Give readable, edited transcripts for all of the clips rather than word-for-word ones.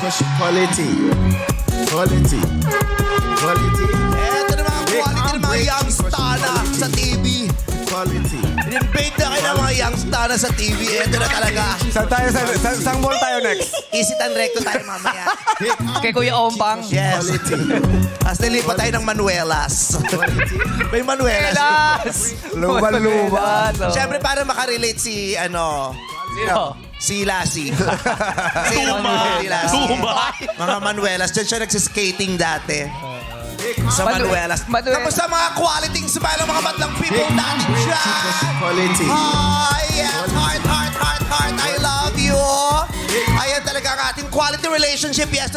Quality. Quality. Quality. Eto na mga quality ng mga young star na sa TV. Quality. In-invade na kayo ng mga young star na sa TV. Eto na talaga. Saan tayo? Saan mall tayo next? Isitan recto tayo mamaya. Kay Kuya Ompang. Yes. Quality. As nilipat tayo ng Manuelas. May Manuelas. Elas! Luman-luman. Siyempre, para makarelate si, Sino? si Lassie. Si Lassie. Mga Manuelas. Diyan siya nagsiskating dati. Sa Manuelas. Tapos sa mga quality smile ng mga batlang people natin dyan. Quality. Hi! Heart, heart, heart, heart. I love you. Ayan talaga ang ating quality relationship. Yes.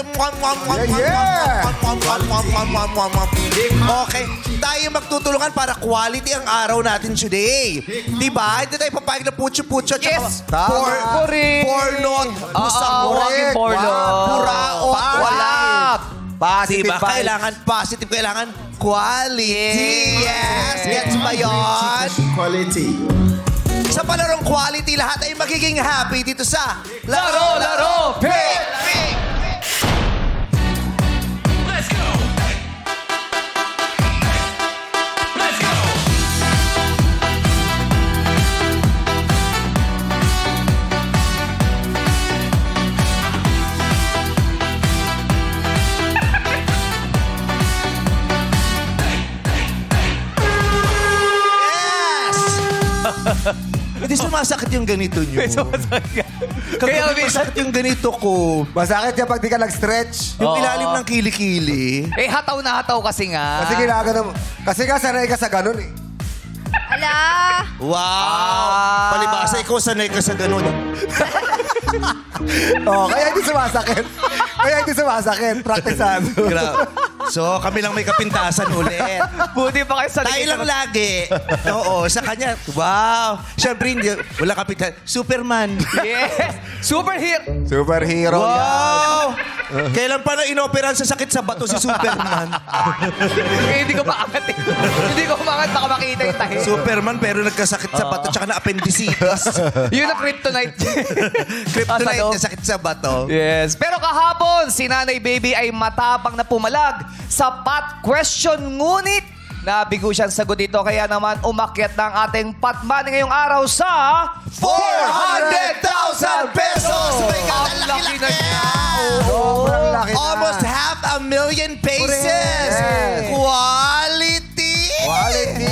Okay. Tayo magtutulungan para quality ang araw natin today. Diba? Hindi tayo papayag na putyo-putyo. Yes. Tama. Pornot. Huwag yung porno. Puraot. Wala. Positive Diba? vibes. Kailangan positive. Kailangan quality. Yes. Gets ba yun? Quality. Sa palarong quality, lahat ay magiging happy dito sa Laro! Pick! Pick! Let's go! Let's go! Yes! Hindi sumasakit yung ganito nyo. Kaya Masakit yung ganito ko. Masakit yan pag di ka nag-stretch. Yung ilalim ng kilikili. Eh, hataw na hataw kasi nga. Kasi ginagano mo. Kasi nga sanay ka sa ganun eh. Ala! Wow! Palibasa, ikaw sanay ka sa ganun. Oh, kaya hindi sumasakit. Kaya hindi sumasakit. Praktisado. Grabe. So, kami lang may kapintasan ulit. Buti pa kayo sa Tayo lang lagi. Oo, sa kanya. Wow. Siyempre, hindi, wala kapintasan. Superman. Yes! Superhero! Superhero yan. Wow! Kailan pa na inoperahan sa sakit sa bato si Superman? Eh, hindi ko maangat eh. Hindi ko maangat, baka makita yung tahi. Superman pero nagkasakit sa bato tsaka na appendicitis. Yun ang kryptonite. Kryptonite Asa, no? na sakit sa bato. Yes. Pero kahapon, si Nanay Baby ay matapang na pumalag sa pot question. Ngunit, nabigo siyang sagot dito. Kaya naman, umakyat na ang ating pot money ngayong araw sa 400,000 pesos! My God, ang laki na laki-laki! niya. Sobrang laki na. Almost 500,000 pesos! Yes. Quality! Quality.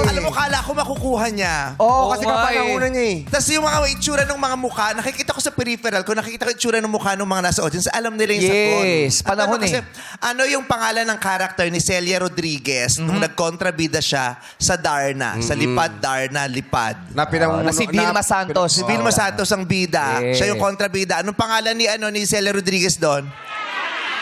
Alam mo, kala ko makukuha niya. Oo, kasi Oo nga kapanahunan niya eh. Tapos yung mga itsura ng mga mukha, nakikita ko sa peripheral ko, nakikita ko itsura ng mukha ng mga nasa audience, alam nila yung sagot. Yes, At panahon kasi, ano yung pangalan ng character ni Celia Rodriguez nung nagkontrabida siya sa Darna, sa Lipad Darna, Lipad. Na pinanguno. na si Vilma Santos. Si Vilma Santos ang bida. Yes. Siya yung kontrabida. Anong pangalan ni Celia Rodriguez doon?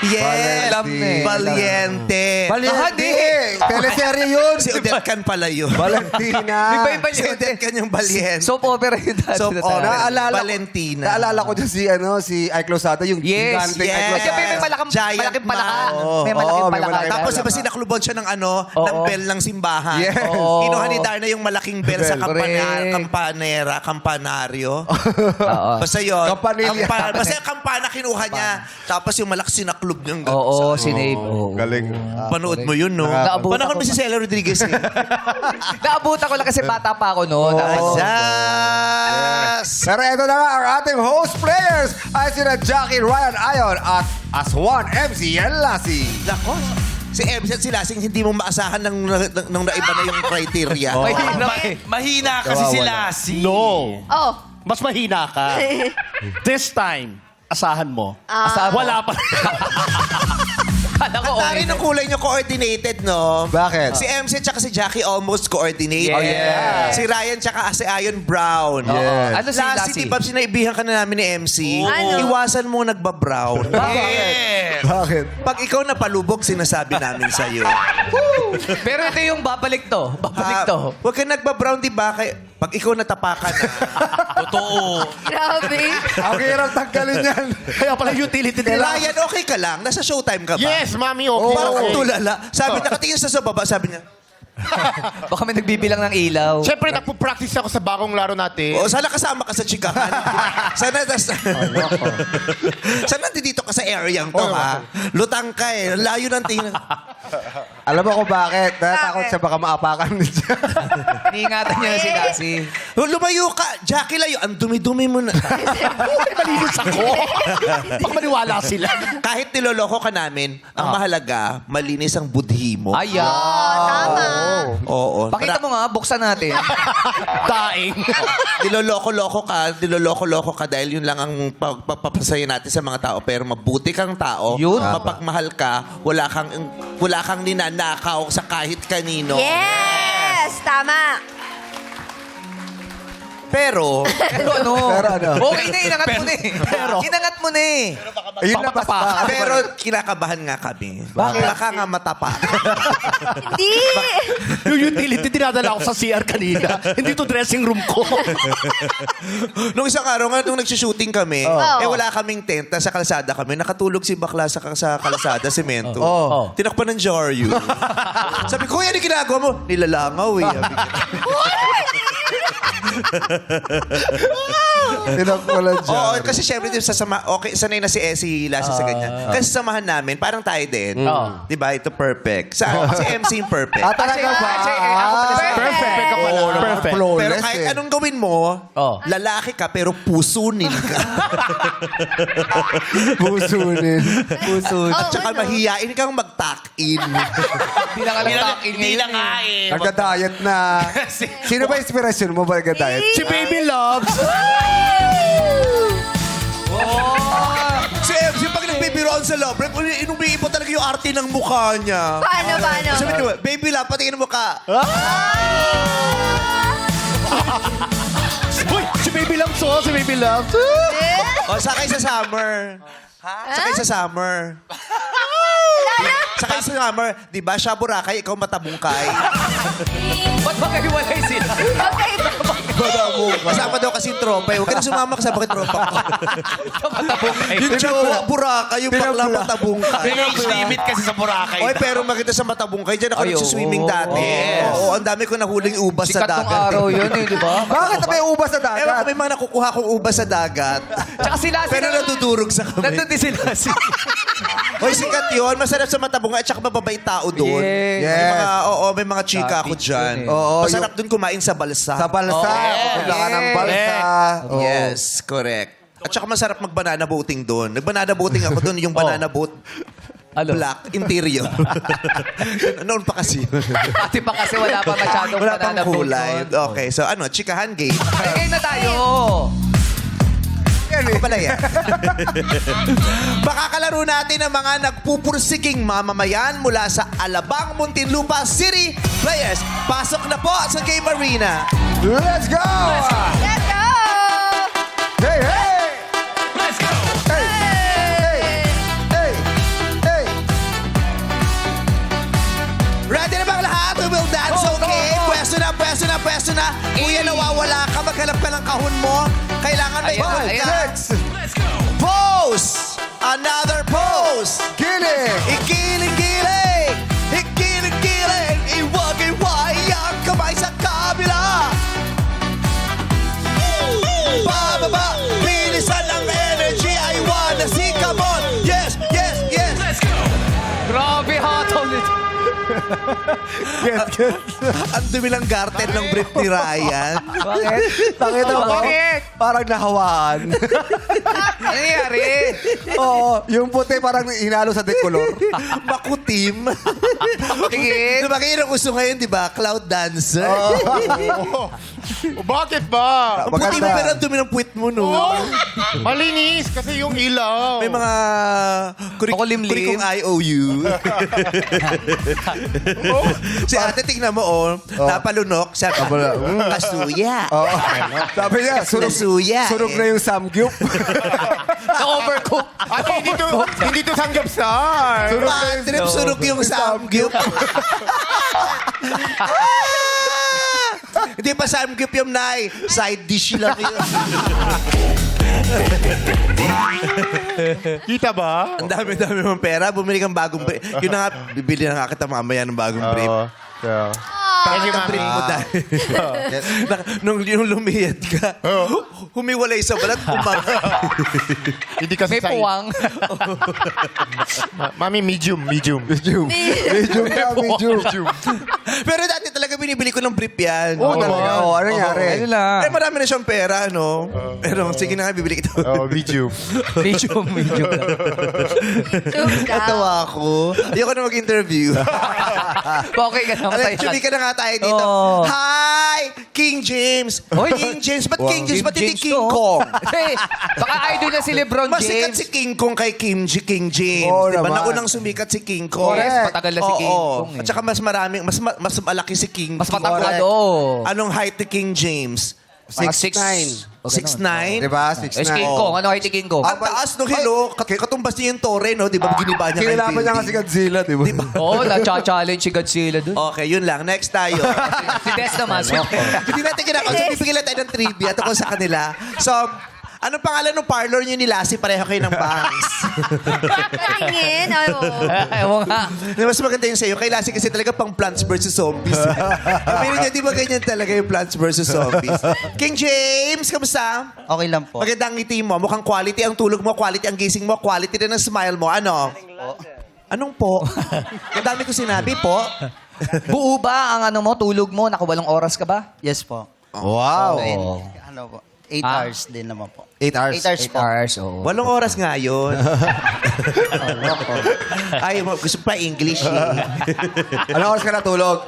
Yes. Alam na eh. Valiente. Valiente. Teleserye yun. Si Odette Can pala yun. Valentina. Iba-iba Si Odette Can yung Valiente. Soap opera yun dati. Soap na opera. tayo. Valentina. Naalala ko dyan si Ike Lozada, yung Yes, giganteng yes. Ike Ay, Lozada. may malaking palaka. Oo. May malaking Oo, may palaka. malaking Tapos palaka. iba sinaklubon siya ng ng Oo. bell ng simbahan. Yes. Oo. Kinuha ni Darna yung malaking bell sa Correct. kampanaryo. Oo. Basta yun. Campanilla. Basta yung kampana kinuha niya. Tapos yung malaki sinaklob niyang Oo, si Nave. Oo. Galing. Panood mo yun, no? Naabutan Panahon ko mo si Celia Rodriguez. Eh. Naabutan ko lang kasi bata pa ako noon. Yes! Pero ito na nga, ang ating host players ay sina Jackie Ryan Ayon at Aswan MC and Lassie. Nako. Si MC at si Lasing hindi mo maasahan nung naiba na yung criteria. Mahina kasi si Lassie. No. Oh. Mas mahina ka. This time, asahan mo. Asahan mo. Wala pa. Kala ko Tari ng kulay nyo coordinated, no? Bakit? Si MC at si Jackie almost coordinated. Oh, yeah. Si Ryan tsaka si Ayon brown. Yes. Ano si Lassie, Lassie? di ba sinaibihan ka na namin ni MC? Ano? Iwasan mo nagbabrown. Bakit? Pag ikaw napalubog, sinasabi namin sa'yo. Pero ito yung babalik to. Babalik to. Huwag ka nagbabrown, di ba? Pag ikaw natapakan na. Totoo. Grabe. Ang hirap tanggalin yan. Kaya pala utility nila. Ryan, okay ka lang? Nasa showtime ka ba? Yes, mami, okay. Parang okay. tulala. Sabi, nakatingin sa baba, sabi niya, Baka may nagbibilang ng ilaw. Siyempre, nagpo-practice ako sa bagong laro natin. O, sana kasama ka sa chikahan. sana dito ka sa area to, ha? Lutang ka eh. Layo ng tingin. Alam mo kung bakit? Natatakot siya baka maapakan niya. Iniingatan niya na si Lassie. Lumayo ka. Jackie, layo. Ang dumi-dumi mo na. Malinis ako. Baka maniwala sila. Kahit niloloko ka namin, ang mahalaga, malinis ang budhi mo. Ayan. Tama. Oo. Pakita mo nga, buksan natin. Daing. Niloloko ka dahil yun lang ang pagpapasaya natin sa mga tao. Pero mabuti kang tao, Yun. mapagmahal ka, wala kang ninanakaw sa kahit kanino. Yes! Tama. Pero, Pero ano? Okay na, inangat mo na eh. Inangat mo na eh. Ayun na basta. pero kinakabahan nga kami. Baka nga matapa. Hindi. Yung utility, dinadala ako sa CR kanina. Hindi to dressing room ko. Nung isang araw nga, nung nagsushooting kami, wala kaming tent, sa kalsada kami, nakatulog si bakla sa kalsada, semento. Tinakpan ng Jaryu. Sabi ko, ano ginagawa mo? Nilalangaw eh. Sabi ko. Tinakwalan siya. Oo, kasi syempre, sanay na si Essie Lassie sa ganyan. Kasi samahan namin, parang tayo din. Di ba? Ito perfect. Si MC yung perfect. Talaga ba? Perfect ka pala. Perfect. Pero kahit anong gawin mo, lalaki ka pero pusunin ka. Pusunin. At saka mahiyain kang mag-tuck-in. Hindi na ka lang takin ngayon eh. Nagda-diet na. Sino ba inspirasyon mo ba nagda-diet? Si Baby Loves. Si MC, pag nagbibiroan sa love rep, inumiipo talaga yung arte ng mukha niya. Paano? Sabi niyo, baby love, patingin mo ka. Uy, si Baby Loves oh. Si Baby Loves. O, sakay sa summer. Sakay sa summer. Sakay sa summer. Di ba, siya Boracay, ikaw matabungkay. Ba't magkahiwalay sila? Kasama daw kasi yung tropa. Huwag ka na sumama kasama kay tropa ko. Yung siya Boracay, yung bakla matabungkay. May age limit kasi sa Boracay. Oy, pero makita sa matabungkay, dyan ako Ay, nagsiswimming dati. Oo, ang dami ko nahuling ubas sa Sikat tong dagat. araw yun eh, di ba? Bakit may ubas sa Ewan ko, dagat? may mga nakukuha kong ubas sa dagat. Tsaka si Lassie Pero nadudurog sa kamay. Nandun din si Lassie. Hoy, sikat yun. Masarap sa matabungkay at saka mababait tao doon. Yes. May mga chika ako dyan. Oo, Masarap doon kumain sa balsa. Sa balsa. Punta ka ng balsa. Oo. Yes, correct. At saka masarap mag-banana boating doon. Nag-banana boating ako doon, yung banana boat. Ano? Black interior. Noon pa kasi. Pati pa kasi wala pa masyadong Wala pang banana boat kulay. nun. Okay, so chikahan game. Game na tayo. Ako pala yan. Makakalaro natin ang mga nagpupursiking mamamayan mula sa Alabang, Muntinlupa City. Players, pasok na po sa Game Arena. Let's go! Let's go! Hey, hey! Let's go! Hey! Hey! Hey! Ready na bang lahat? We will dance, okay? Pwesto na. Kuya, nawawala ka. Maghanap ka ng kahon mo. Kailangan may Ayan, kahon ayan. ka. Let's go! Pose! Another pose! Kilig! Ikiling-kiling! Ikiling-kiling! Iwag-iway ang kamay sa kabila! Pababa! Bilisan ang energy! I wanna see! Come on! Yes! Let's go! Grabe hatol nito. Ang dumi ng garter ng brief ni Ryan. Bakit? Nakita mo? Bakit? Parang nahawaan. Ano nangyari? Oo. Yung puti parang hinalo sa decolor. Makutim. Tingin. Diba kayo ang uso ngayon, di ba? Cloud dancer. Bakit ba? Ang puti mo pero ang dumi ng puwit mo, no? Malinis kasi yung ilaw. May mga Makulimlim. kurikong IOU. Si ate, tingnan mo, napalunok. Sabi, kasuya. Oo. Sabi niya, Nasuya. sunog na yung samgyup. Na-overcook. At hindi to sanggapsar. Trip, sunog yung samgyup. Hindi pa samgyup yung nai. Side dish lang yun. Kita ba? Ang dami-dami mong pera. Bumili kang bagong brief. Yun na nga, bibili na nga kita mamaya ng bagong brief. Yeah. Pangit ang break mo dahil. Nung lumiyad ka, humiwalay sa balat, Hindi kasi May puwang. Mami, medium. Medium na, medium. Pero dati talaga binibili ko ng brief yan. Oo, talaga. Oo, ano nangyari? Ano lang. Eh, marami na siyang pera, no? Pero sige na nga, bibili kita. Oh, medium. Medyo lang. Natawa ako. Ayoko na mag-interview. Okay ka na, masaya ka. Actually ka na nga tayo dito. Oo. Hi! King James! King James! Ba't King James? Ba't hindi King to. Kong? Hey, baka idol na si Lebron Mas sikat James. si King Kong kay King James. Oo diba? naman. Naunang sumikat si King Kong. Correct. Matagal na si King Kong. At saka mas maraming, mas malaki si King Mas King. matangkado. Anong height ni King James? 6'9". 6'9"? Diba? Eh, King Kong. Ano kay King Kong? Ang taas nung hilo, katumbas niya yung tore, no? Di ba giniba niya kay Kinalaban niya nga si Godzilla, di ba? Oo, na-challenge si Godzilla dun. Okay, yun lang. Next tayo. Si Des naman. Hindi natin kinakausap. Bibigyan lang tayo ng trivia tungkol sa kanila. So, anong pangalan ng parlor niyo ni Lassie? Pareho kayo ng bangs. Tingin, ano. Ewan nga. Mas maganda yung sa'yo. Kay Lassie kasi talaga pang Plants vs. Zombies. Pero niya, di ba ganyan talaga yung Plants vs. Zombies? King James, kamusta? Okay lang po. Magandang ngiti mo. Mukhang quality ang tulog mo, quality ang gising mo, quality rin ang smile mo. Ano? Anong po? Ang dami ko sinabi po. Buo ba ang ano mo, tulog mo? Nakawalang oras ka ba? Yes po. Wow. Ano po? 8 Ah? hours din naman po. 8 hours. 8 hours po. oo. 8 oras nga yun. Ay, gusto pa English eh. Anong oras ka natulog?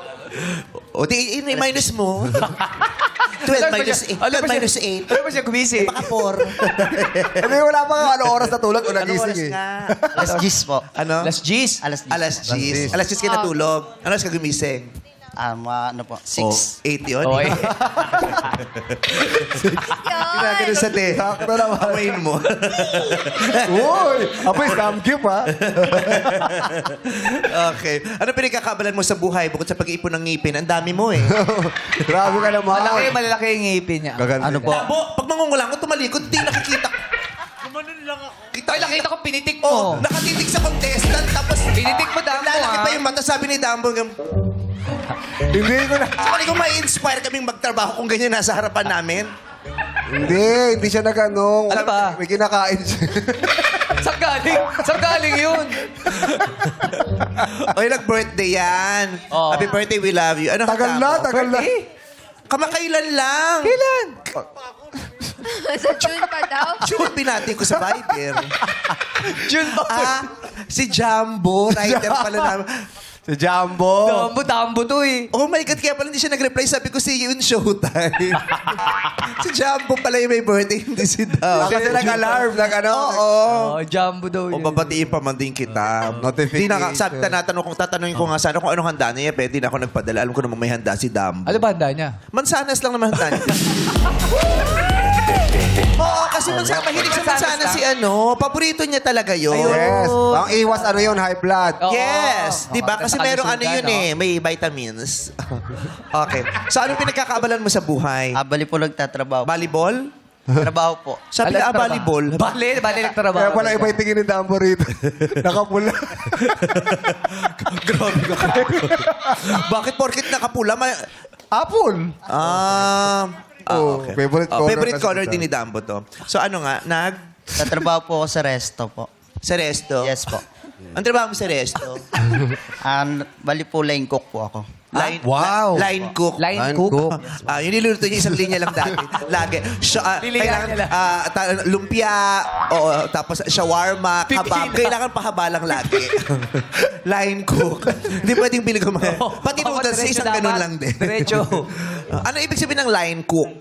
O di, minus mo. 12 minus 8. 12 minus 8. Ano ba siya gumising? Baka 4. Hindi, wala pa nga anong oras natulog o Anong oras nagising eh. nga? Alas 10 po. Ano? Las G's. Alas 10. Alas 10. Alas 10 ka natulog. Ano oras ka gumising? Ano po? 6. 8 yun. Okay. Ginagano sa te. Sakto naman. Amayin mo. Uy! Apoy, scam gift ha? Okay. Ano pinagkakabalan mo sa buhay bukod sa pag-iipon ng ngipin? Ang dami mo eh. Grabe ka naman. Malalaki yung ngipin niya. Gaganda. Ano po? Dabo, pag mangungulang ko, tumalikod, hindi nakikita. Ay, nakita ko pinitik Oh, mo. nakatitig sa contestant, tapos Pinitik mo, Dambo, lalaki ah. pa yung mata, sabi ni Dambo. Hindi ko na. Sabi ko, ma-inspire kaming magtrabaho kung ganyan nasa harapan namin. Hindi siya nag-ano. Ano ba? May kinakain siya. Saan galing? Saan galing yun? Oy, nag-birthday yan. Oo. Happy birthday, we love you. Ano Tagal handa na, mo? tagal na. Kamakailan lang. Kailan? Sa June pa daw. Sure, binati ko sa Viber. June ba? Si Jumbo, writer pala namin. Si Jumbo. Dambo to eh. Oh my God, kaya pala hindi siya nag-reply. Sabi ko, see you in showtime. Si Jumbo pala yung may birthday, hindi si Dam. Kasi nag-alarm, nag-ano. Oo. Oh, Jumbo daw O yun. babatiin pa man din kita. Notification. Sabi, tatanungin ko nga sana kung anong handa niya. Pwede na ako nagpadala. Alam ko naman may handa si Dambo. Ano ba handa niya? Mansanas lang naman handa niya. Oo, kasi mahilig sa mansanas si ano. Paborito niya talaga yun. Yes. Ang iwas, ano yun, high blood. Oo. Yes. Di ba? Oo, Kasi nasa merong ano kalusugan, yun eh. May vitamins. Okay. So, anong pinagkakabalan mo sa buhay? Bali po nagtatrabaho. Volleyball? Trabaho po. Sabi na, volleyball. Bale nagtrabaho. Kaya pala iba yung tingin ni Dambo rito. Nakapula. Grabe ka. Bakit porkit nakapula? Apple. Oh, Okay. Favorite color color kasi din ni Dambo to. So ano nga, Tatrabaho po ako sa resto po. sa resto? Yes po. Ang trabaho mo sa resto? Bali po line cook po ako. Wow. Line cook. Line cook. Yung niluluto niya, isang linya lang dati. Lagi. Lilihan niya lang. Lumpia, tapos shawarma, kebab. Kailangan pahaba lang lagi. Line cook. Hindi pwedeng bilig ko mga... Pati noodles, Diretso isang ganun dapat. lang din. Diretso. Ano ibig sabihin ng line cook?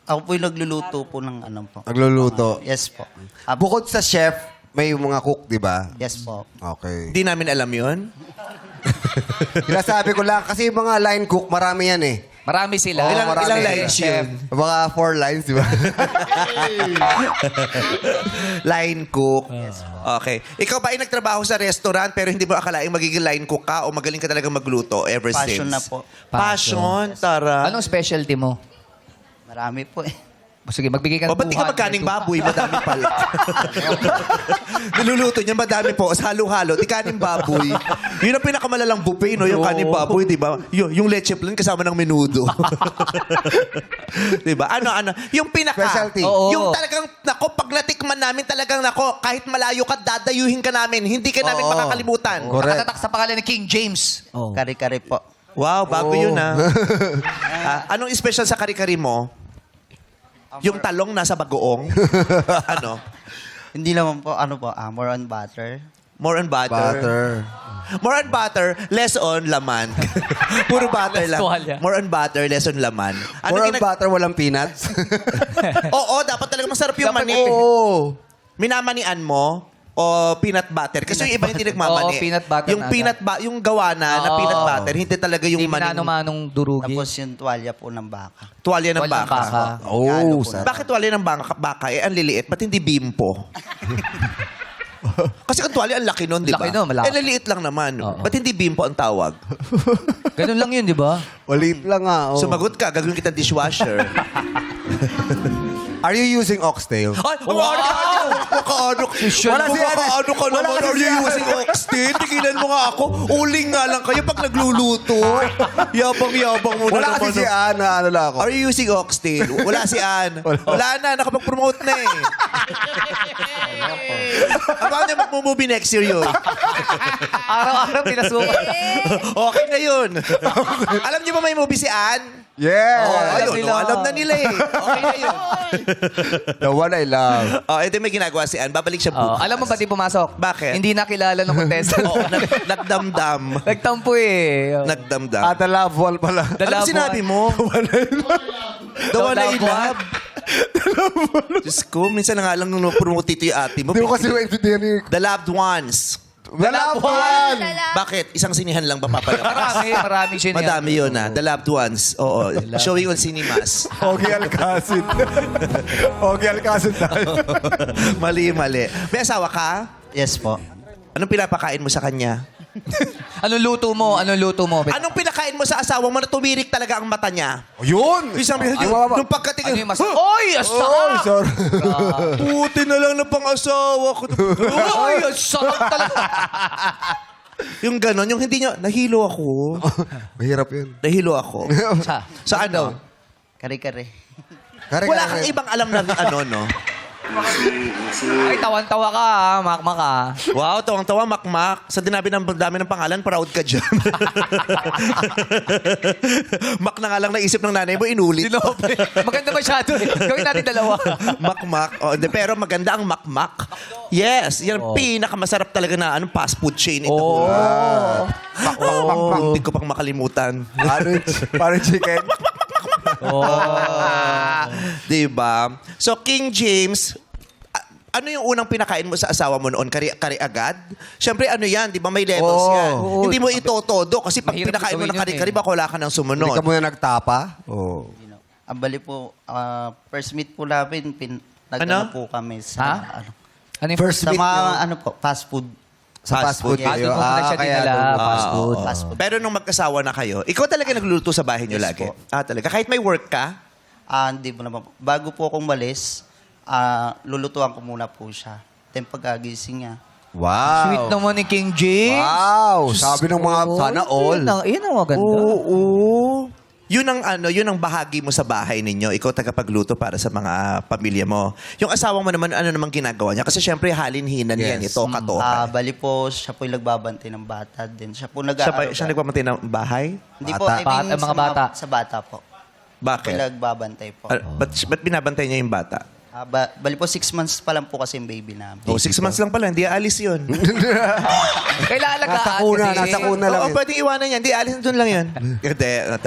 Ako po yung nagluluto po ng ano po. Nagluluto. Yes po. Bukod sa chef, may mga cook, di ba? Yes po. Okay. Di namin alam yun. Sinasabi ko lang, kasi yung mga line cook, marami yan eh. Marami sila. Oo, Ilang marami. lines yun? Mga 4 lines, di ba? Line cook. Okay. Ikaw ba ay nagtrabaho sa restaurant pero hindi mo akalaing magiging line cook ka o magaling ka talaga magluto ever Passion since? na po. Passion, tara. Anong specialty mo? Marami po eh. Sige, magbigay ka O, ng ba't di ka 200? magkaning baboy? Madami pala. Niluluto niya, madami po. Sa halo-halo, di kaning baboy. Yun ang pinakamalalang buffet, no? Yung kaning baboy, di ba? Yung leche plan kasama ng menudo. di ba? Ano? Yung pinaka. Specialty. Oo. Yung talagang, nako, pag natikman namin talagang, nako, kahit malayo ka, dadayuhin ka namin. Hindi ka namin makakalimutan. Correct. Nakatatak sa pangalan ni King James. Oh. Kari-kari po. Wow, bago yun, ha? Anong special sa kari-kari mo? Yung talong nasa bagoong? Ano? Hindi naman po, more on butter. More on butter. Butter. More on butter, less on laman. Puro butter lang. Tuwalya. More on butter, less on laman. More on butter, walang peanuts. Oo, dapat talaga masarap yung Dapat- mani. Oo. Minamanian mo o peanut butter? Kasi yung iba hindi nagmamani. Oo, peanut butter Yung na yung gawa na Oo. peanut butter, hindi talaga yung Hindi mani. manong durugi. Tapos yung tuwalya po ng baka. Tuwalya ng Tuwalya ng baka. baka. Oh, sarap. Bakit tuwalya ng baka? Eh, ang liliit. Ba't hindi bimpo? Kasi ang tuwalya, ang laki nun, di ba? Laki nun, malaki. Eh, liliit lang naman. Oo. Ba't hindi bimpo ang tawag? Ganun lang yun, di ba? Walit lang nga. Oh. Sumagot ka, gagawin kita dishwasher. Are you using oxtail? Ay, makaano ka Wala si Ana. Makaano ka Wala naman? kasi Are si you Ana. using oxtail? Tigilan mo nga ako. Uling nga lang kayo pag nagluluto. Yabang-yabang mo Wala na naman. kasi si Ana. Ano lang ako. Are you using oxtail? Wala si Ann. Wala na, nakapag-promote na eh. Abangan niya mag-movie next year yun. Araw-araw pinasukan. Okay na yun. Alam niyo ba may movie si Ann? Yeah. Ayun, nila. alam na nila eh. Okay na yun. The one I love. Oh, ito may ginagawa si Ann. Babalik siya Oh, bukas. alam mo ba di pumasok? Bakit? Hindi nakilala ng contestant. Oo, nagdamdam. Nagtampo eh. Nagdamdam. The love wall pala. The Alam love sinabi one. mo? The one I love one. love. Diyos ko, minsan na nga lang nung promote ito yung ate mo. Hindi ko kasi maintindihan yung... The loved ones. The love one! Bakit? Isang sinihan lang ba papalabas? Marami siya niya. Madami yun ah. The loved ones. Oo. Showing on cinemas. Ogie Alcacid. Ogie Alcacid tayo. Mali. May asawa ka? Yes po. Anong pinapakain mo sa kanya? Anong luto mo? Anong pinakain mo sa asawa mo na tumirik talaga ang mata niya? Yun! Isang Ay, mababa. nung pagkatingin, Ano yung mas... Oy! Oh, Asarap! sorry. puti na lang na pang-asawa ko. Oy! Asarap talaga! Yung ganon, yung hindi niya, nahilo ako. Mahirap yun. Nahilo ako. Sa ano? Kari-kari. Wala kang ibang alam na ano, no? Ay, tawan-tawa ka, ha? Makma ka. Wow, tawang-tawa, makmak. Sa dami ng pangalan, proud ka dyan. Mak na nga lang naisip ng nanay mo, inulit. Maganda masyado eh. Gawin natin dalawa. Makmak. Oh, pero maganda ang makmak. Yes, yan ang pinakamasarap talaga na fast food chain ito. Oh. Hindi ko pang makalimutan. Parang chicken. Diba? So, King James, ano yung unang pinakain mo sa asawa mo noon? Kari agad? Siyempre, ano yan? Di ba may levels yan? Hindi mo ito-todo kasi pag Mahirap pinakain mo gawin ng yun kari-kari, eh. baka wala ka ng Hindi sumunod. ka muna nagtapa? Oh. Ang bali po, first meet po namin, Ano? nagano po kami sa, Ha? Ano yung First sa meet mga, nyo? fast food. Sa fast food Ah, kayo. doon mo na siya kaya dinala. doon. Fast food. Fast food. Pero nung magkasawa na kayo, ikaw talaga nagluluto sa bahay niyo Yes lagi? po. Talaga? Kahit may work ka? Hindi po naman po. Bago po akong malis, lulutuan ko muna po siya. Then pagkagising niya, Wow. Sweet naman ni King James. Wow. Sabi ng mga sana all. Yan ang maganda. Oo. Yun ang bahagi mo sa bahay ninyo. Ikaw tagapagluto para sa mga pamilya mo. Yung asawa mo naman, ano namang ginagawa niya? Kasi syempre, halin-hinan yan. Yes. Ito, katoka. bali po, siya po yung nagbabantay ng bata din. Siya po Siya nagpapatay ng bahay? Hindi po, Bata. I mean, Mga bata. Sa bata po. Bakit? Nagbabantay po. Ba't binabantay niya yung bata? Bali po, 6 months pa lang po kasi yung baby namin. 6 months lang pala, hindi aalis yun. Kailangan Nasa kuna, nasa kuna lang. Oo, yun. pwedeng iwanan yan. Hindi, alis doon lang yun.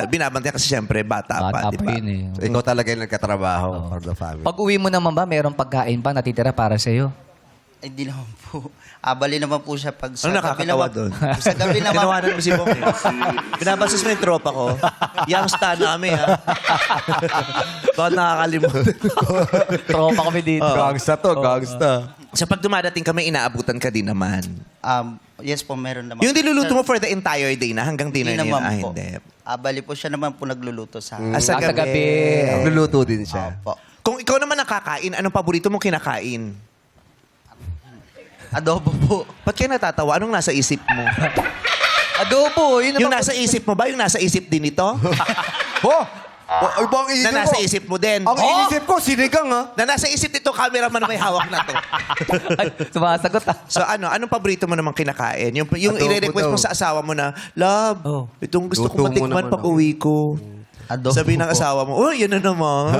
Binabantay kasi syempre, bata pa, di ba? yun eh. Ikaw talaga yung nagkatrabaho for the family. Pag uwi mo naman ba, mayroong pagkain pa natitira para sa'yo? Hindi naman po. Bali naman po siya pag sa Ano gabi nakakatawa naman. doon? Sa gabi naman. Tinawanan mo si Bong. Binabasos mo yung tropa ko. Young star namin, ha? Bakit nakakalimutan? Tropa kami dito. Gangsta to, gangsta. So pag dumadating kami, inaabutan ka din naman. Yes po, meron naman. Yung niluluto mo for the entire day na hanggang dinner Hindi niya. naman po. Hindi. Bali po siya naman po nagluluto sa akin. Sa Sa gabi. gabi. Nagluluto din siya. Opo. Kung ikaw naman nakakain, anong paborito mong kinakain? Adobo po. Ba't kayo natatawa? Anong nasa isip mo? Adobo, yun Yung naman. nasa isip mo ba? Yung nasa isip din ito? Oh! Ibang isip Na nasa ko. isip mo din? Ang inisip ko, sinigang ha. Na nasa isip nito, cameraman na may hawak na to. Ay, sumasagot ah. So anong paborito mo namang kinakain? Yung Adobo i-request mo daw. sa asawa mo na, Love, Oh. itong gusto Luto kong mo matikman naman pag ako." uwi ko. Adobo Sabi ng po. asawa mo, oh, yan na naman.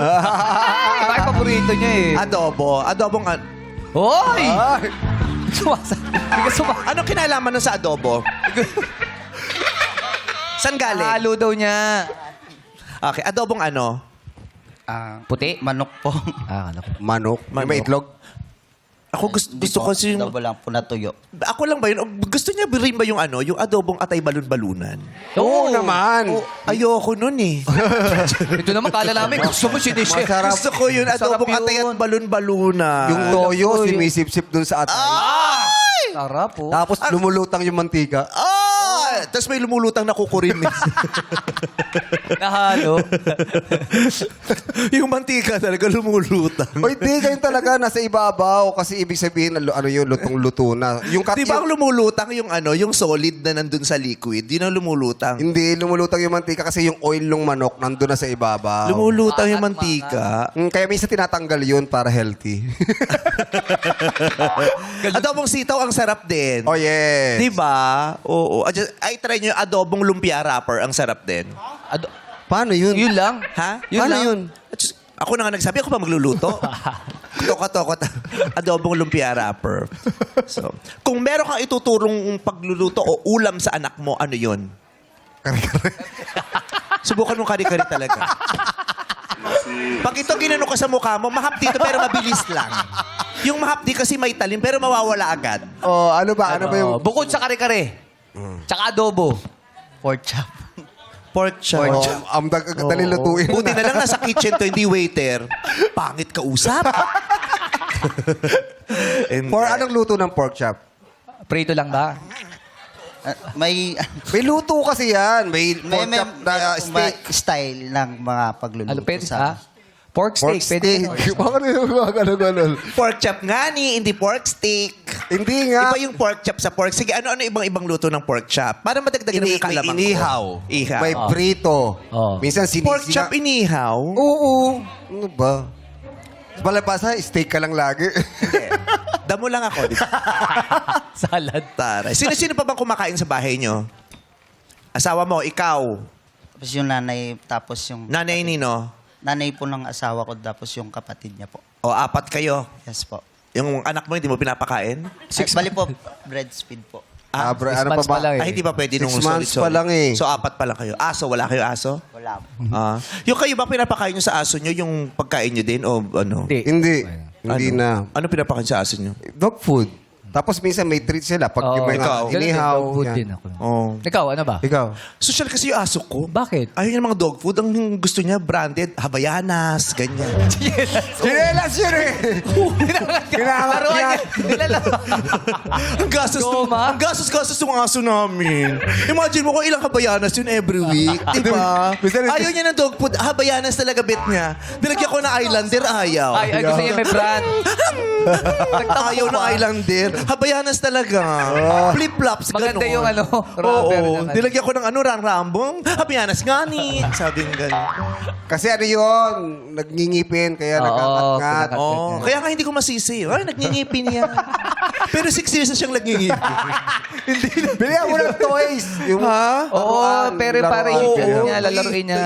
Iba yung paborito niya eh. Adobo. Adobong, Hoy! Ay! Sumasagot. Hindi ka sumasagot. anong kinalaman nun sa adobo? Saan galing? Halo daw niya. Okay, adobong ano? Puti? Manok po. Ano? Manok. Manok. May itlog. Ako gusto kasi yung... Adobo lang po na tuyo. Ako lang ba yun? Gusto niya rin ba yung ano? Yung adobong atay balon-balunan? Oo naman. Ayoko nun eh. Ito naman, kala namin, gusto mo sinishare. Masarap. Gusto ko yun, adobong Sarap atay yun. at balon-balunan. Yung toyo, sinisip-sip dun sa atay. Sarap po. Tapos lumulutang yung mantika. Tapos may lumulutang na kukurimis. Nahalo. Yung mantika talaga lumulutang. Oy, di kayo talaga nasa ibabaw kasi ibig sabihin ano yun, lutong-luto na. Yung Di ba ang lumulutang yung ano, yung solid na nandun sa liquid? Yun ang lumulutang. Hindi, lumulutang yung mantika kasi yung oil ng manok nandun na sa ibabaw. Lumulutang yung Mangat, mantika. Kaya minsan tinatanggal yun para healthy. Adobong sitaw ang sarap din. Oh, yes. Di ba? Oo. Ay, try nyo yung adobong lumpia wrapper. Ang sarap din. Paano yun? Yun lang. Ha? Paano yun? Ako na nga nagsabi, ako pa magluluto. Tokot-tokot. Adobong lumpia wrapper. So, kung meron kang ituturong pagluluto o ulam sa anak mo, ano yun? Subukan mong kari-kari talaga. Pag ito ginano ka sa mukha mo, mahapdi ito pero mabilis lang. Yung mahapdi kasi may talim pero mawawala agad. Oh, ano ba? Ano ba yung... Bukod sa kare-kare. Tsaka adobo. Pork chop. Pork chop. Oh, ang dali lutuin. Buti na lang nasa kitchen to, hindi waiter. Pangit ka usap. And, For anong luto ng pork chop? Prito lang ba? May May luto kasi yan. May pork may chop na steak. style ng mga pagluluto Ano pwede? sa Ha? Pork Pork steak. Pwede. steak. Bakit yung mga ganun-ganun? pork chop nga ni, hindi pork steak. Hindi nga. Iba yung pork chop sa pork. Sige, ano-ano ibang luto ng pork chop? Para madagdagan ng kalamang ko. inihaw. Ihaw. May prito. Oh. Minsan Pork chop inihaw? Oo. Ano ba? Palapasa, steak ka lang lagi. Hindi. Damo lang ako. Di ba? Salad. Taray. Sino-sino pa bang kumakain sa bahay nyo? Asawa mo, ikaw, Tapos yung nanay, tapos yung nanay nino, nanay po ng asawa ko, tapos yung kapatid niya po. o apat kayo. Yes po. Yung anak mo, hindi mo pinapakain? Bali po, breastfeed po. Bro, 6 ano months pa pa lang ba? eh. Ay, hindi ba pwede 6 nung months solid? pa lang eh. So, apat pa lang kayo. Aso, wala kayo aso? Wala po. Yung kayo ba pinapakain nyo sa aso nyo, yung pagkain nyo din? O ano? Hindi. Hindi. Hindi Ano? na. Ano pinapakain sa aso nyo? Dog food. Tapos minsan may treat sila pag yung may ikaw. inihaw. Food yan. din ako. Oh. Ikaw, ano ba? Ikaw. Social kasi yung aso ko. Bakit? Ayaw niya ng mga dog food. Ang gusto niya, branded, Habayanas, ganyan. Sinelas yun eh! Kinahangat Laruan niya. niya. Nilalaro. ang gastos Goma? ang gastos ng aso namin. Imagine mo kung ilang Habayanas yun every week. Diba? Ayaw niya ng dog food. Habayanas talaga bet niya. Nilagyan ko na Islander, ayaw. Ay, gusto niya may brand. Ayaw ng Islander. Habayanas talaga. Flip-flops, Maganda ganon. yung ano, rubber Oo. na- Nilagyan ko ng ano, rambong. Habayanas nga ni. Sabi ng gano'n. Kasi ano yun, nagngingipin, kaya Oo, nagkakat-ngat. kinakat- Oh, kaya nga hindi ko masisi. Ay, nagngingipin yan. Pero 6 years na siyang nagngingipin. Bilihan mo ng toys. Yung Ha? Oo, laruan, pero parang laruan. yung niya, lalaruin niya.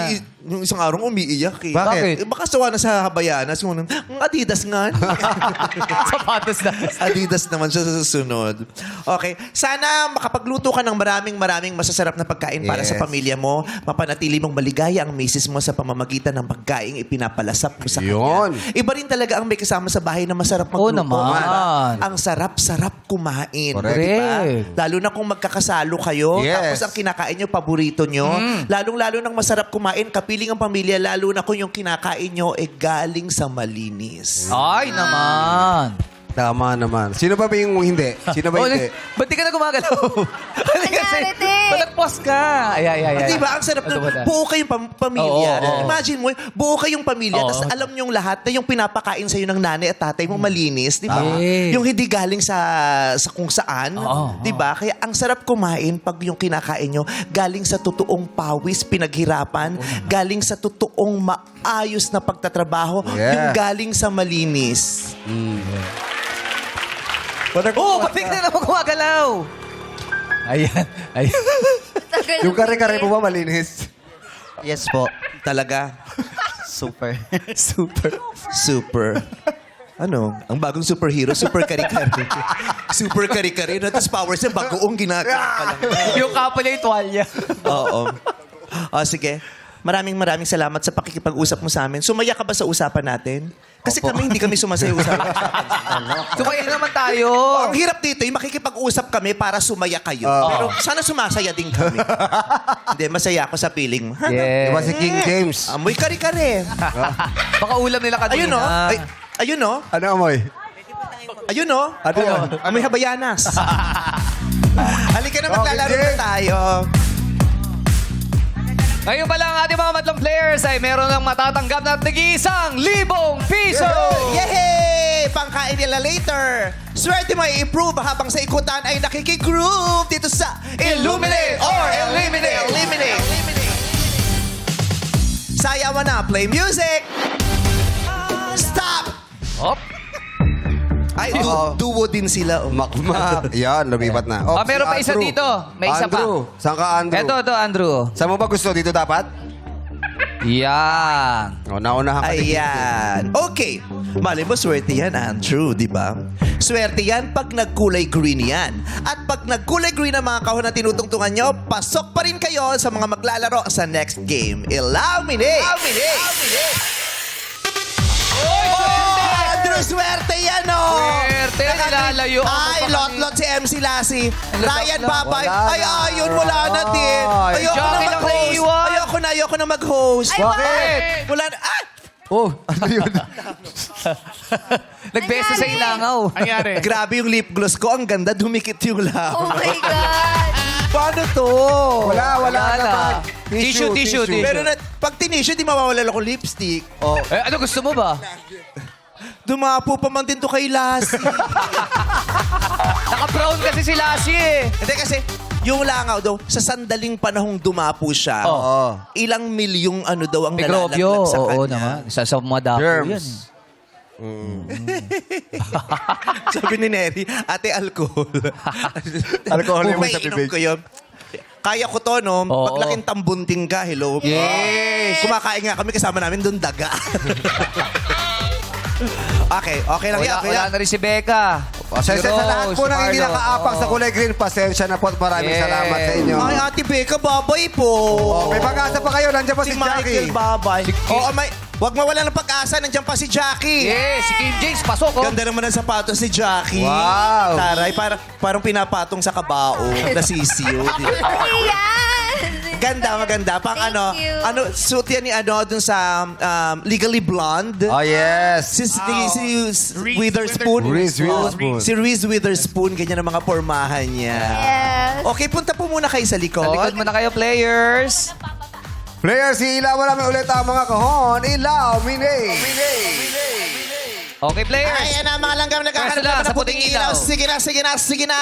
Yung isang araw umiiyak eh. Bakit? Baka sawa na sa Habayanas. Yung Adidas nga. Sapatos na. Adidas naman siya sa susunod. Okay. Sana makapagluto ka ng maraming masasarap na pagkain para sa Yes. pamilya mo. Mapanatili mong maligaya ang misis mo sa pamamagitan ng pagkain ipinapalasap mo sa Yun. kanya. Iba rin talaga ang may kasama sa bahay na masarap Oo magluto. naman. Ang sarap-sarap kumain. Correct. Diba? Lalo na kung magkakasalo kayo. Yes. Tapos ang kinakain nyo, paborito nyo. Lalong-lalo nang masarap kumain, kapiling ang pamilya, lalo na kung yung kinakain nyo galing sa malinis. Ay, naman. Tama naman. Sino ba yung hindi? Sino ba hindi? Ba't di ka na gumagalaw? Nangyari, te. Malagpos ka. Ay. Di ba? Ang sarap Ano ba nun. na? Buo kayong pamilya. Oo. Imagine mo, buo kayong pamilya, Oo. tapos alam nyong lahat na yung pinapakain sa'yo ng nanay at tatay mo malinis, di ba? Yes. Yung hindi galing sa kung saan, Oo. di ba? Kaya ang sarap kumain pag yung kinakain nyo galing sa totoong pawis, pinaghirapan, galing sa totoong maayos na pagtatrabaho, Yeah. yung galing sa malinis. Oh, bigla na mo gumagalaw. Ayan. Tagal Yung ng kare-kare tingin. mo ba malinis? Yes po. Talaga. Super. Super. Ano? Ang bagong superhero, super kari-kari. Super kari-kari. No? Tapos powers niya, bagoong ginagawa pa lang. Yung kapal niya yung tuwalya. Oo. O, sige. Maraming salamat sa pakikipag-usap mo sa amin. Sumaya ka ba sa usapan natin? Kasi kami, hindi kami sumasaya usapan. Sumaya naman tayo. Ang hirap dito, yung makikipag-usap kami para sumaya kayo. Pero sana sumasaya din kami. Hindi, masaya ako sa feeling. Di ba si King James? Amoy kari-kari. Baka ulam nila kanina. Ayun, no? Ay, ayun, no? Ano amoy? Ayun, no? Ano yun? Amoy habayanas. Halika na, maglalaro Okay, na Jay. tayo. Ngayon pala ang ating mga madlang players ay meron ng matatanggap na tig-1,000 piso. Yehey! Pangkain nila later. Swerte mo i-improve habang sa ikutan ay nakikigroove dito sa Illuminate or Eliminate. Sayawan na. Play music. Stop! Hop. Ay, duo din sila. Oh. Makmak. Yan, lumipat na. Ah, meron pa isa Andrew. dito. May isa pa. Andrew. Saan ka, Andrew? Ito, Andrew. Saan mo ba gusto? Dito dapat? Yan. O, naunahan ka dito. Ayan. Okay. Mali mo, swerte yan, Andrew, di ba? Swerte yan pag nagkulay green yan. At pag nagkulay green ang mga kahon na tinutungtungan nyo, pasok pa rin kayo sa mga maglalaro sa next game. Illuminate! Andrew, swerte yan, oh! Swerte, nilalayo ako Ay, pa lot-lot si MC Lassie. Ryan Lot-lot. Babay. Wala Ay, na. ayun, wala na din. Ay. Ayoko na Jackie lang mag-host. naiiwan. Ayoko na mag-host. Ay, bakit? Wala na. Ah! Oh, ano yun? Nagbeso sa ilangaw. Nangyari. Grabe yung lip gloss ko. Ang ganda, dumikit yung Oh law. my God. Paano to? Wala Wala na. na. Tissue. Pero pag tinisyo, di mawawala ako lipstick. Oh. Ano gusto mo ba? Dumapo pa man din to kay Lassie. Naka-brown kasi si Lassie eh. Hindi kasi, yung langaw daw, sa sandaling panahong dumapo siya, Oo. ilang milyong ano daw ang Mikrobyo. nalalaglag sa Oo kanya. naman. Sa mga dapo Germs. yan. Sabi ni Neri, ate, alcohol. Alcohol yung sa Painom bibig. ko yun. Kaya ko to, no? Oo. Paglaking tambunting ka, hello. Yes. Kumakain nga kami, kasama namin doon daga. okay lang yan. Wala na rin si Becca. Pasensya sa lahat po ng hindi nakaapang sa kulay green. Pasensya na po. Maraming Yes. salamat sa inyo. Ay, Ate Becca, babay po. Oh, may pag-asa pa kayo. Nandiyan pa si, Si Jackie. Michael, babay. Oo, wag mawala ng pag-asa. Nandiyan pa si Jackie. Yes, si King James, pasok oh. Ganda naman ang sapatos ni Jackie. Wow. Taray, parang pinapatong sa kabao na sisiyo. Ano yan? Ganda, maganda. Pang Thank you. suit yan ni dun sa Legally Blonde. Oh, yes. Si Witherspoon. Reese Witherspoon. Si Reese Witherspoon, ganyan ang mga pormahan niya. Yes. Okay, punta po muna kayo sa likod. Sa likod mo na kayo, players. Players, ilawan namin ulit ang mga kahon. Ilaw, Minay. Okay, players. Ayan na, mga langgam Pwesto nagkakaroon na ng sa puting puting ilaw. ilaw. Sige na.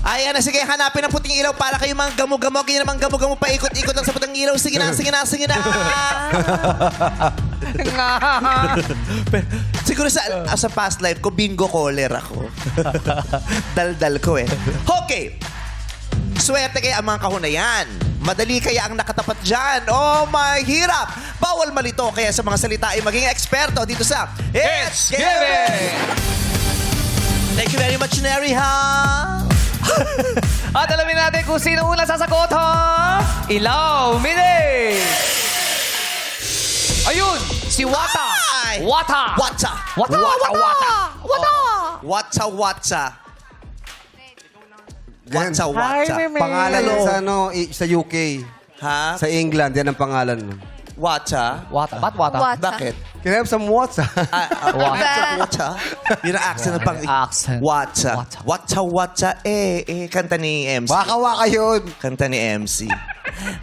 Ayan na, sige, hanapin ang puting ilaw para kayo mga gamo-gamo. Ganyan naman gamo-gamo, paikot-ikot lang sa puting ilaw. Sige na. Siguro sa past life ko, bingo caller ako. Daldal ko eh. Okay. Swerte kaya ang mga kahon na yan. Madali kaya ang nakatapat dyan. Oh my, hirap. Bawal malito. Kaya sa mga salita ay maging eksperto dito sa It's Given! Thank you very much, Neri, ha? At alamin natin kung sino unang sasagot, ha? Ilaw, Mini! Ayun, si Wata. Ay! Wata. Watsa. Yan. Pangalan yan sa, sa UK. Ha? Sa England, yan ang pangalan. Wata? Wata. Ba't wata? Wata. Bakit? Can I have some water? Wata? Yun ang accent ng pang... Accent. Wata. Wata. Kanta ni MC. Waka-waka yun. Kanta ni MC.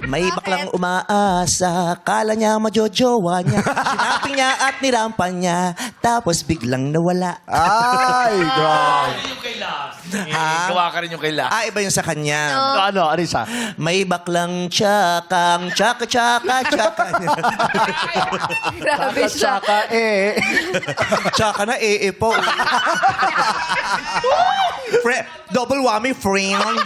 May baklang umaasa, kala niya majojowa niya. Sinabi niya at nirampan niya, tapos biglang nawala. Ay, grabe. Yung kay Las. Ha? Gawa ka rin yung kay Las. Iba yung sa kanya. Ano, Arisa? May baklang tsakang, tsaka. Grabe siya. Saka Tsaka na po. Double whammy, friend.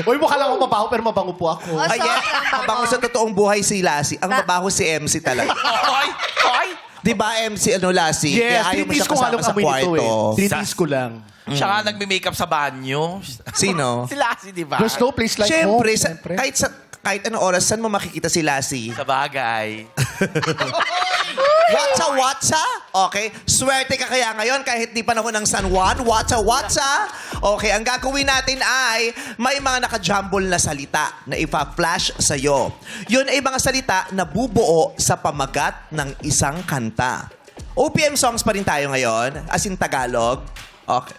Uy, mukha lang ako mabaho pero mabango po ako. Oh, Ay, mabango sa totoong buhay si Lassie. Ang mabaho si MC talaga. Oy! Di ba MC, Lassie? Yes, Kaya ayaw mo 3 days siya ko nga kasama lang sa kami nito kwarto. eh. 3 days ko lang. Siya nga nagme-makeup sa banyo. Sino? Si Lassie, di ba? There's no place like Siyempre, home. kahit anong oras, saan mo makikita si Lassie? Sa bagay. Watsa? Okay. Swerte ka kaya ngayon kahit di panahon ng San Juan. Watsa? Okay, ang gagawin natin ay may mga nakajumble na salita na ipa-flash sa'yo. Yun ay mga salita na bubuo sa pamagat ng isang kanta. OPM songs pa rin tayo ngayon, as in Tagalog. Okay.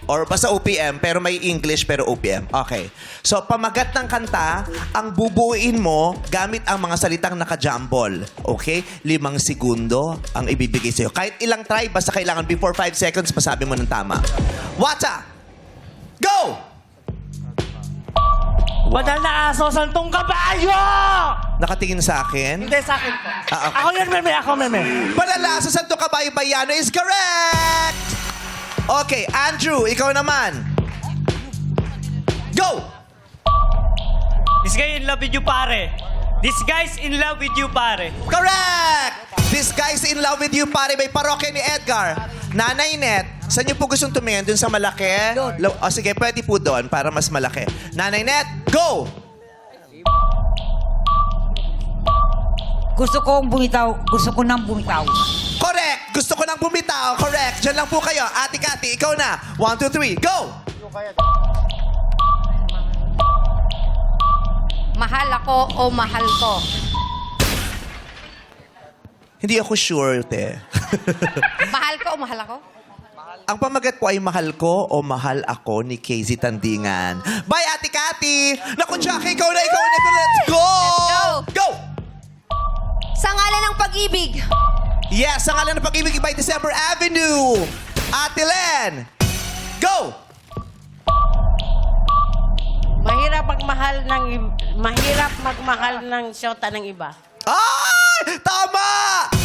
Or basta OPM, pero may English, pero OPM. Okay. So, pamagat ng kanta, ang bubuuin mo gamit ang mga salitang nakajumble. Okay? 5 segundo ang ibibigay sa'yo. Kahit ilang try, basta kailangan before 5 seconds, masabi mo ng tama. Wata! Go! Badal na aso, santong kabayo! Nakatingin sa akin. Hindi sa akin po. Okay. Ako yan, meme. Ako, meme. Padala sa Santo Caballo Bayano is correct! Okay, Andrew, ikaw naman. Go! This guy in love with you, pare. This guy's in love with you, pare. Correct! This guy's in love with you, pare. May parokya ni Edgar. Nanay Net, saan niyo po gustong tumingin? Dun sa malaki? O sige, pwede po doon para mas malaki. Nanay Net, go! Gusto ko nang bumitaw. Correct! Gusto ko nang bumitaw. Correct. Diyan lang po kayo. Ate Kati, ikaw na. 1, 2, 3, go! Mahal ako o mahal ko? Hindi ako sure, te. Mahal ko o mahal ako? Ang pamagat po ay mahal ko o mahal ako ni Casey Tandingan. Bye, Ate Kati! Naku, Jackie, ikaw na. Let's go! Go! Sa ngalan ng pag-ibig. Yes, sa ngalan ng pag-ibig by December Avenue. Ate Len, go! Mahirap magmahal ng syota ng iba. Ay! Tama!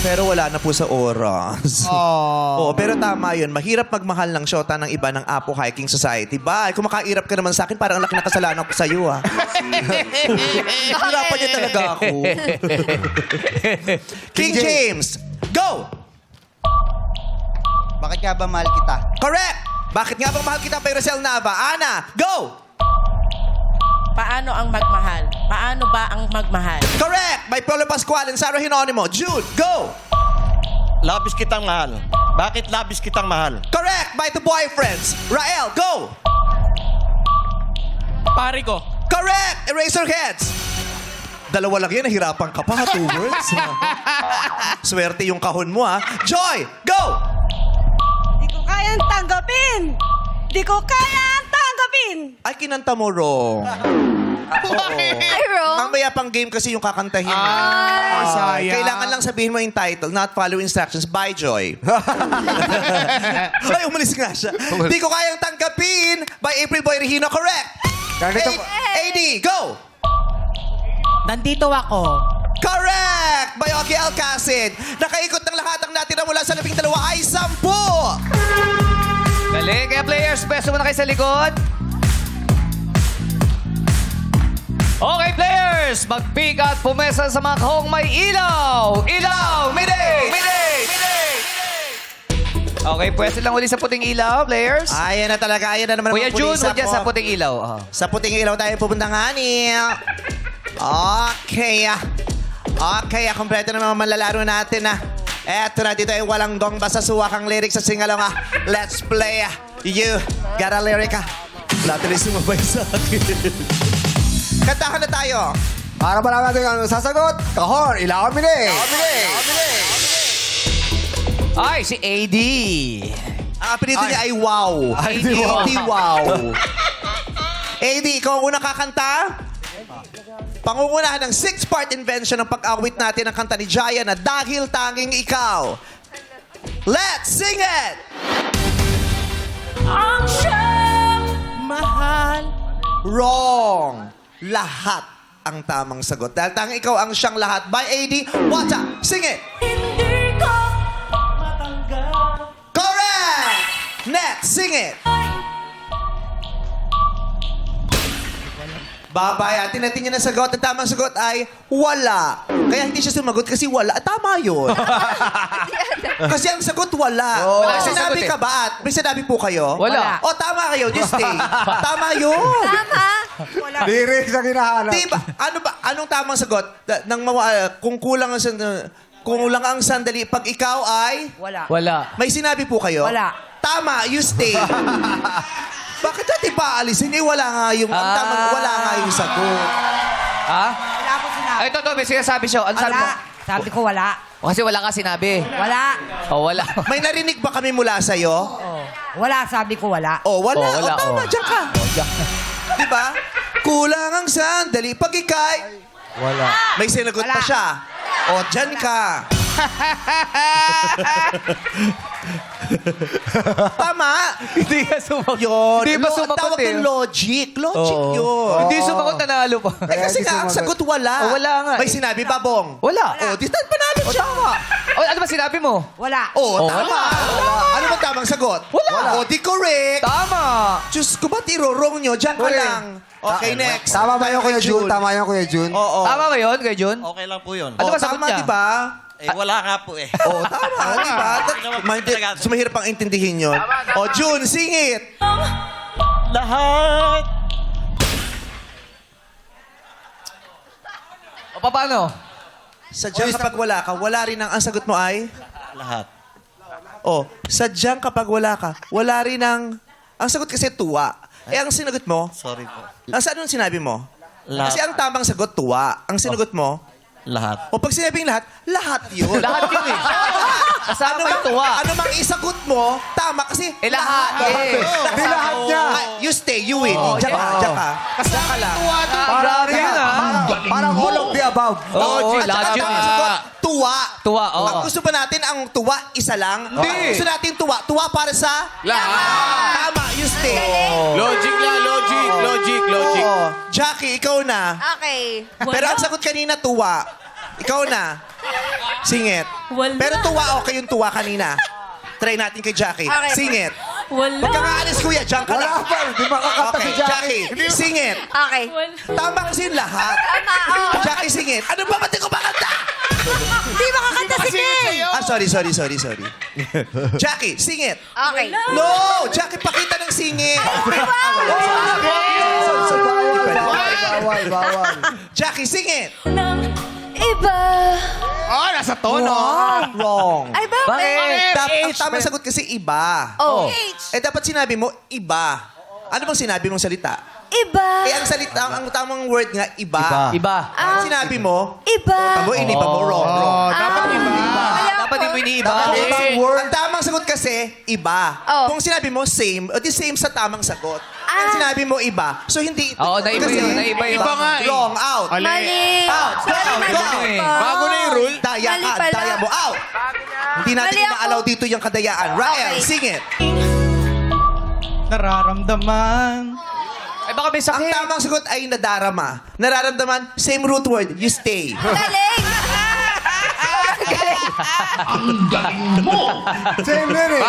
Pero wala na po sa oras. Oo, pero tama yun. Mahirap magmahal ng syota ng iba ng Apo Hiking Society. Bye! Kung makairap ka naman sa akin, parang ang laki na kasalanan ko sa'yo, ha? Hirapan niya talaga ako. King James, go! Bakit nga ba mahal kita? Correct! Bakit nga bang mahal kita, Rosel Nava? Ana, go! Paano ang magmahal? Paano ba ang magmahal? Correct! By Polo Pascual and Sarah Hieronimo. Jude, go! Labis kitang mahal. Bakit labis kitang mahal? Correct! By The Boyfriends. Rael, go! Pare ko. Correct! Eraserheads. Dalawa lang yan, nahirapan ka pa, 2 words. Swerte yung kahon mo, ha? Joy, go! Di ko kayang tanggapin! Ay, kinanta mo wrong. Ay, wrong. Mamaya pang game kasi yung kakantahin mo. sayang. Kailangan lang sabihin mo yung title, not follow instructions. Bye, Joy. Ay, umalis nga siya. Di ko kayang tanggapin. By April Boy Regino, correct. AD, go! Nandito ako. Correct! By Ogie Alcacid. Nakaikot ng lahat ang natira mula sa 12 ay 10. Galing. Kaya players, pwesto muna kayo sa likod. Okay, players! Mag-pick at pumesa sa mga kahong may ilaw! Ilaw! Mayday! Okay, pwesto lang uli sa puting ilaw, players. Ayan na talaga. Ayan na naman Kuya ang June, pulisa huwag dyan po. sa puting ilaw. Oh. Sa puting ilaw tayo pupunta nga ni. Okay. Okay, kompleto na mga manlalaro natin. Eto na, dito ay walang gong basta suwak ang lyrics sa singalong. Let's play. You got a lyric. Lahat rin sumabay sa akin. Kantahan na tayo. Para malaman natin ang sasagot, kahon, ilawan mo Ay, si AD. Ang apelido niya ay Wow. Ay, AD Wow. AD, ikaw ang unang kakanta? Pangungunahan ng 6-part invention ng pag-awit natin ng kanta ni Jaya na Dahil Tanging Ikaw. Let's sing it! Ang siyang Mahal. Wrong. Lahat ang tamang sagot. Dahil tanging ikaw ang siyang lahat. By AD Wata. Sing it! hindi ko Correct! Next, sing it! Babay, atin natin niya na sagot. Ang tamang sagot ay wala. Kaya hindi siya sumagot kasi wala. Tama yun. Kasi ang sagot wala. Wala May siyang sinabi sagot ka ba? At may sinabi po kayo? Wala. O, tama kayo. Just stay. Tama yun. tama. Lyrics na hinahanap. Diba? Ano ba? Anong tamang sagot? Kung kulang ang sandali, pag ikaw ay... Wala. May sinabi po kayo? Wala. Tama, you stay. Bakit natin pa alisin? Eh, wala nga yung... Ang tamang, wala nga yung sagot. Ha? Wala ko sinabi. Ay, ito, may sinasabi siya. Ano sabi mo? Wala. Sabi ko wala. O, kasi wala ka sinabi. Wala. O, wala. May narinig ba kami mula sa'yo? Wala, sabi ko wala. O, wala. Oh, wala, O, tama, oh. dyan ka. Diba? Kulang ang sandali. Pag ikay... Wala. May sinagot pa Wala. siya. O, dyan ka. Tama. Hindi ka sumagot. Yun. Hindi ba sumagot Tawag eh? ng logic. Logic Oo. yun. Hindi sumagot, nanalo pa. Eh, kasi nga, ang sagot wala. Oh, wala nga May eh. sinabi ba, Bong? Wala. O, di tayo panalo siya. O, ano ba sinabi mo? Wala. O, Oh, tama. Ano ba tamang sagot? Wala. O, di correct. Tama. Diyos ko, ba't irorong nyo? Diyan ka lang. Okay, next. Tama ba yun, Kuya Jun? Tama yun, Kuya Jun? Oo. Tama ba yun, kay Jun? Okay lang po yun. Ano ba sagot tama, niya? diba? Eh, wala nga po eh. O, tama, diba? Sumahirap ang intindihin yun. O, Jun, sing it. Lahat. O, paano? Sadyang kapag wala ka, wala rin ang sagot mo ay? Lahat. O, sadyang kapag wala ka, wala rin ang sagot kasi tuwa. Eh, ang sinagot mo, Sorry po. saan yung sinabi mo? Lahat. Kasi ang tamang sagot, tuwa. Ang sinagot mo, Lahat. o pag sinabing lahat, lahat yun. Lahat yun eh. Kasama pa yung tuwa. Ano mang isagot mo, tama kasi Eh, lahat eh. Di lahat niya. You stay, you win. Diyan ka, diyan ka. Diyan ka lang. Grabe yun ah. Parang all of the above. Oo, At lahat ang yun tamang eh. sagot, tuwa. Tuwa, oo. Ang gusto ba natin ang tuwa, isa lang? Hindi. Ang gusto natin tuwa, tuwa para sa? Lahat. Tama, you stay. Logic lang, logic. Oo. Jackie, ikaw na. Okay. Pero ang sagot kanina, tuwa. Ikaw na. Sing it. Pero tuwa, okay yung tuwa kanina. Try natin kay Jackie. Okay. Sing it. Wala. Huwag kang aalis, kuya. Diyan ka lang. Wala pa. Di makakanta Okay, si Jackie. Jackie. Sing it. Okay. Tama kasi yung lahat. Tama, oo. Jackie, sing it. Ano ba? Ba't di ko makanta? Hindi makakanta si Ken. Sorry. Jackie, sing it. Okay. No! Jackie, pakita ng singing. Bawal. Jackie, sing it. Iba. Oh, nasa tono. Wrong. Ay, bakit? Ang tamang sagot kasi iba. Oh. Eh, dapat sinabi mo, iba. Ano bang sinabi mong salita? Iba. Eh, ang tamang word nga, iba. Iba. Ang sinabi mo, Iba. tamo, iniba mo, wrong. Dapat iba. Dapat di mo iniiba. Ang tamang sagot kasi, iba. Oh. Kung sinabi mo, same, o di same sa tamang sagot. Kung sinabi mo, iba. So, hindi. Oo, naiba kasi- yun, naiba yun. Iba nga eh. Wrong, out. Mali. Out. Sorry, mali Go. po. Bago na yung rule. Daya Mali ka, pala. daya mo, out. Hindi natin Mali ako. ina-allow dito yung kadayaan. Ryan, Okay. sing it. Nararamdaman. Ay, baka may Ang sakit. tamang sagot ay nadarama. Nararamdaman, same root word, you stay. Galing. Same din eh.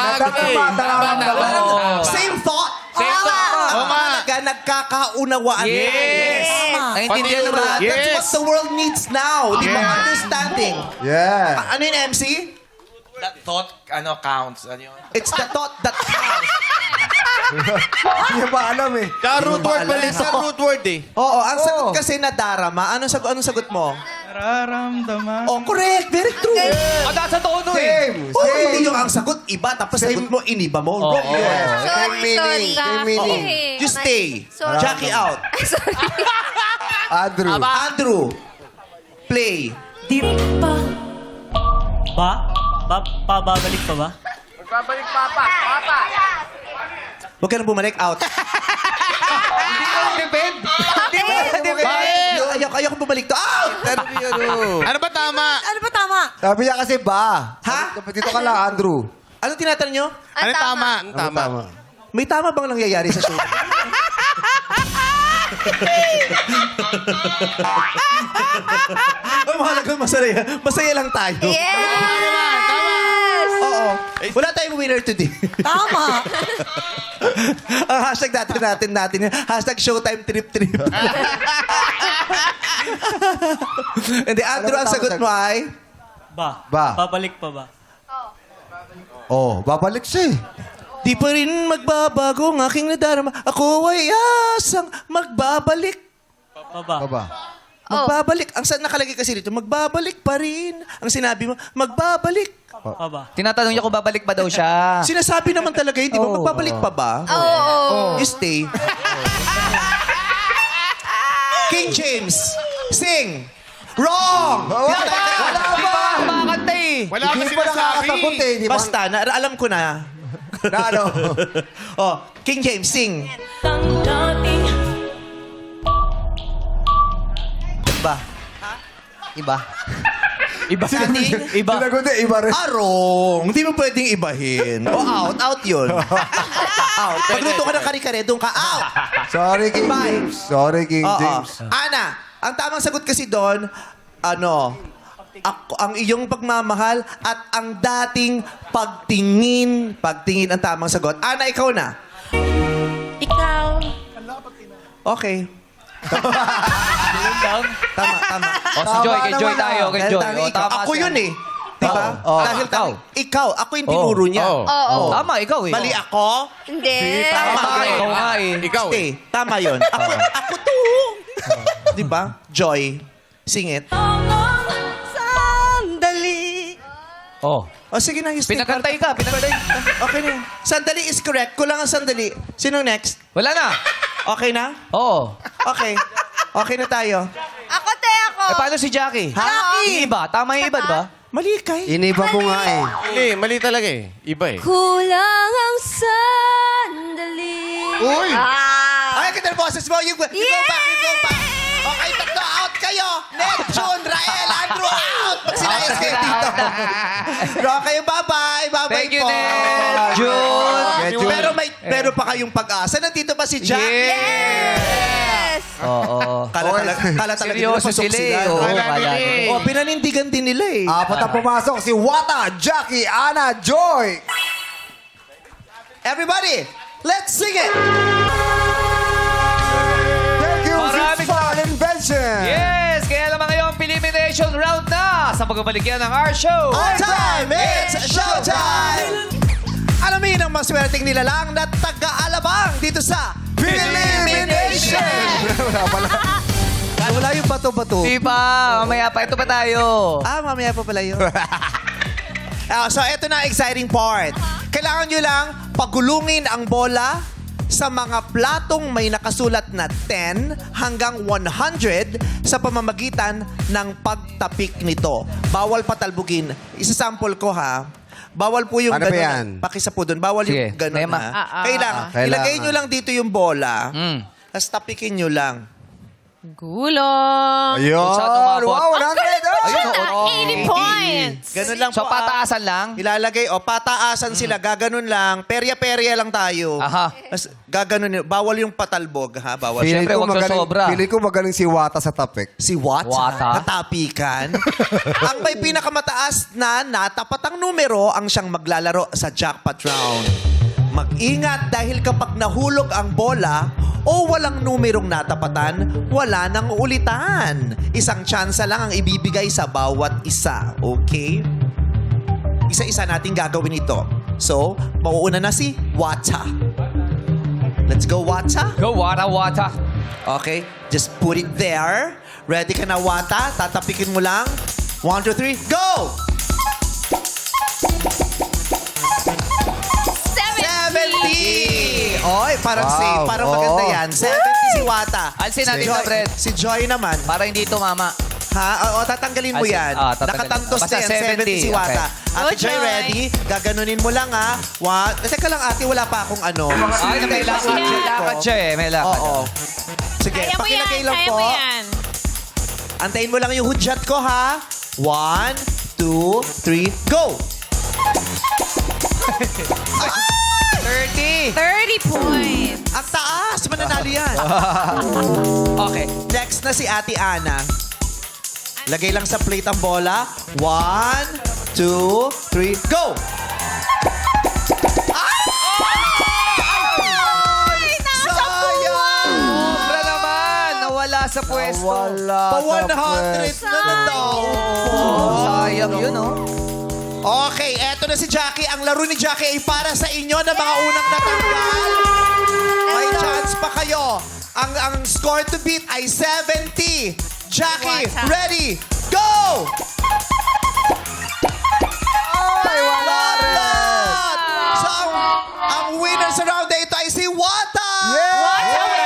Same thought. Same thought. Ang mahalaga, nagkakaunawaan. Yes. Naintindihan Pati naman. yung- That's Yes. what the world needs now. Di ba? Understanding. Yeah. Ano yung MC? That thought, counts. Ano yun? It's the thought that counts. Hindi ba alam eh. Root word pala sa root word eh. Oo, ang sagot kasi nadarama. Anong sagot mo? Nararamdaman. Oh, correct. Very true. Ah, nasa tono eh. Same. Oh, hindi yung ang sagot iba, tapos sagot mo, iniba mo. Wrong yun. Sorry, sorry. Same meaning. You stay. Sorry. Jackie out. Sorry. Andrew. Andrew. Play. Di ba? Babalik pa ba? Magbabalik papa. Papa. Huwag ka nang bumalik. Out. Hindi mo depend. Hindi mo depend. Ayoko bumalik to. Out! Ano ba tama? Ano ba tama? Sabi niya kasi ba? Ha? Dito ka lang, Andrew. Anong tinatanong nyo? Ano tama? Tama. May tama bang nangyayari sa show? Ang mahalaga, masaya. Masaya lang tayo. Yes! Oo. Wala tayong winner today. Tama. Ang hashtag natin. Hashtag Showtime Trip. Hindi, Andrew, ang sagot mo ay? Ba? Babalik pa ba? Oh, babalik siya eh. Di pa rin magbabago ang aking nadarama. Ako ay asang magbabalik. Baba. Magbabalik. Ang saan nakalagay kasi dito, magbabalik pa rin. Ang sinabi mo, magbabalik. Ba? Tinatanong niya kung babalik pa daw siya. Sinasabi naman talaga yun, di ba? Magbabalik pa ba? Oo. You stay. King James, sing. Wrong! Wala ba? Kumakanta eh. Wala ka Hindi pa nakakasagot eh. Di ba? Basta, alam ko na. Na ano? Oh, King James, sing. Iba. Iba. Iba. Iba. Sinagot niya, iba rin. Wrong. Hindi mo pwedeng ibahin. O out. Out yun. Out. Pagluto ka ng kare-kare, doon ka out. Sorry, King Bye. James. Sorry, King Oo. James. Ana, ang tamang sagot kasi doon, ang iyong pagmamahal at ang dating pagtingin. Pagtingin ang tamang sagot. Ana, ikaw na. Ikaw. Okay. Tama. O, si Joy. Kay Joy tayo. Kay Dahil Joy. tama O, ikaw. tama Ako siya. yun eh. Diba? Oo. Dahil ikaw. Ako yung tinuro niya. Oo. Tama, ikaw eh. Mali ako. Hindi. Tama. Tama, ikaw nga eh. Ikaw eh. Stay. Tama yun. Ako to. Diba? Joy. Sing it. Sandali. Oh. O sige na, stay. Pinakantay ka. Okay na yun. Sandali is correct. Kulang ang sandali. Sinong next? Wala na. Okay na? Oo. Okay. Okay na tayo. Ako, te, ako. Eh, paano si Jackie? Jackie! Yung iba. Tama yung iba, diba? Mali kay. Iniba mo nga eh. Hindi, mali talaga eh. Iba eh. Kulang ang sandali. Uy! Ah! Ay, kita boses mo. You go back. Okay, tatlo out kayo. Next, June, Rael, Andrew, out. Magsilayas kayo dito. Bro, kayo, bye-bye. Bye-bye Thank you, po. Ned. June. Pero meron pa kayong pag-asa. Nandito pa si Jack. Yes! Oo. Kala talaga Seryoso pinapasok sila eh. Oo, kala nila. Oh, pinanindigan din nila eh. Apat ang pumasok. Si Wata, Jackie, Ana, Joy. Everybody, let's sing it. Thank you, Maraming Fun Invention. Yes! Kaya naman ngayon, elimination round na sa pagbabalik yan ng our show. On time, it's showtime! Alamin ang maswerteng nilalang na taga-alabang dito sa Elimination! Wala pala. Wala yung bato-bato. Diba? Mamaya pa. Ito pa tayo. Mamaya pa pala yun. So, ito na exciting part. Kailangan nyo lang pagulungin ang bola sa mga platong may nakasulat na 10 hanggang 100 sa pamamagitan ng pagtapik nito. Bawal patalbugin. Isa-sample ko ha. Bawal po yung Ano ba ganun. yan? Pakisa po doon. Bawal Sige. yung ganun Nema. ha. Kailangan. Kailangan. Ilagay nyo lang dito yung bola. Mm. Tapos tapikin nyo lang. Gulong. Ayun. Saan tumabot? Wow, 100. Ayun, oo. 80 points. Ganun lang So, po. pataasan lang? Ilalagay, pataasan sila, gaganon lang. Perya-perya lang tayo. Aha. Mas, gaganon, bawal yung patalbog, ha? Bawal. Feeling Siyempre, ko wag magaling- sobra. Feeling ko magaling si Wata sa tapik. Si what? Wata. Natapikan. Ang may pinakamataas na natapatang numero ang siyang maglalaro sa jackpot round. Mag-ingat dahil kapag nahulog ang bola o walang numerong natapatan, wala nang ulitan. Isang tsansa lang ang ibibigay sa bawat isa. Okay? Isa-isa natin gagawin ito. So, mauuna na si Wata. Let's go, Wata. Go, wata. Okay, just put it there. Ready ka na, Wata? Tatapikin mo lang. 1, 2, 3, go! 70! Oy, parang Wow. safe. Parang Oo. maganda yan. 70 si Wata. Alisin natin sa bread. Si Joy naman. Para hindi tumama. Ha? Oo, tatanggalin mo yan. Tatanggalin. Nakatantos Basta na yan. 70 si Wata. Ate Go, Joy, Joy. ready? Gaganunin mo lang, ha? Teka lang, ate, wala pa akong ano. Ay, may lakad siya. May lakad siya eh. May lakad. Oo. Sige, Kaya mo yan, pakilagay lang kaya po. mo yan. Antayin mo lang yung hudyat ko, ha? 1, 2, 3, go! 30. 30 points. Ang taas! Mananalo yan. Okay, next na si Ate Ana. Lagay lang sa plate ang bola. 1, 2, 3, go! Sobra naman. Nawala sa pwesto. Wala Pa sa 100 na daw. Sayang yun, oh. Okay, eto na si Jackie. Ang laro ni Jackie ay para sa inyo na mga unang natanggal. May chance pa kayo. Ang score to beat ay 70. Jackie, ready, go! Ay, wala rin. So, ang winner sa round na ito ay si Wata! Wata with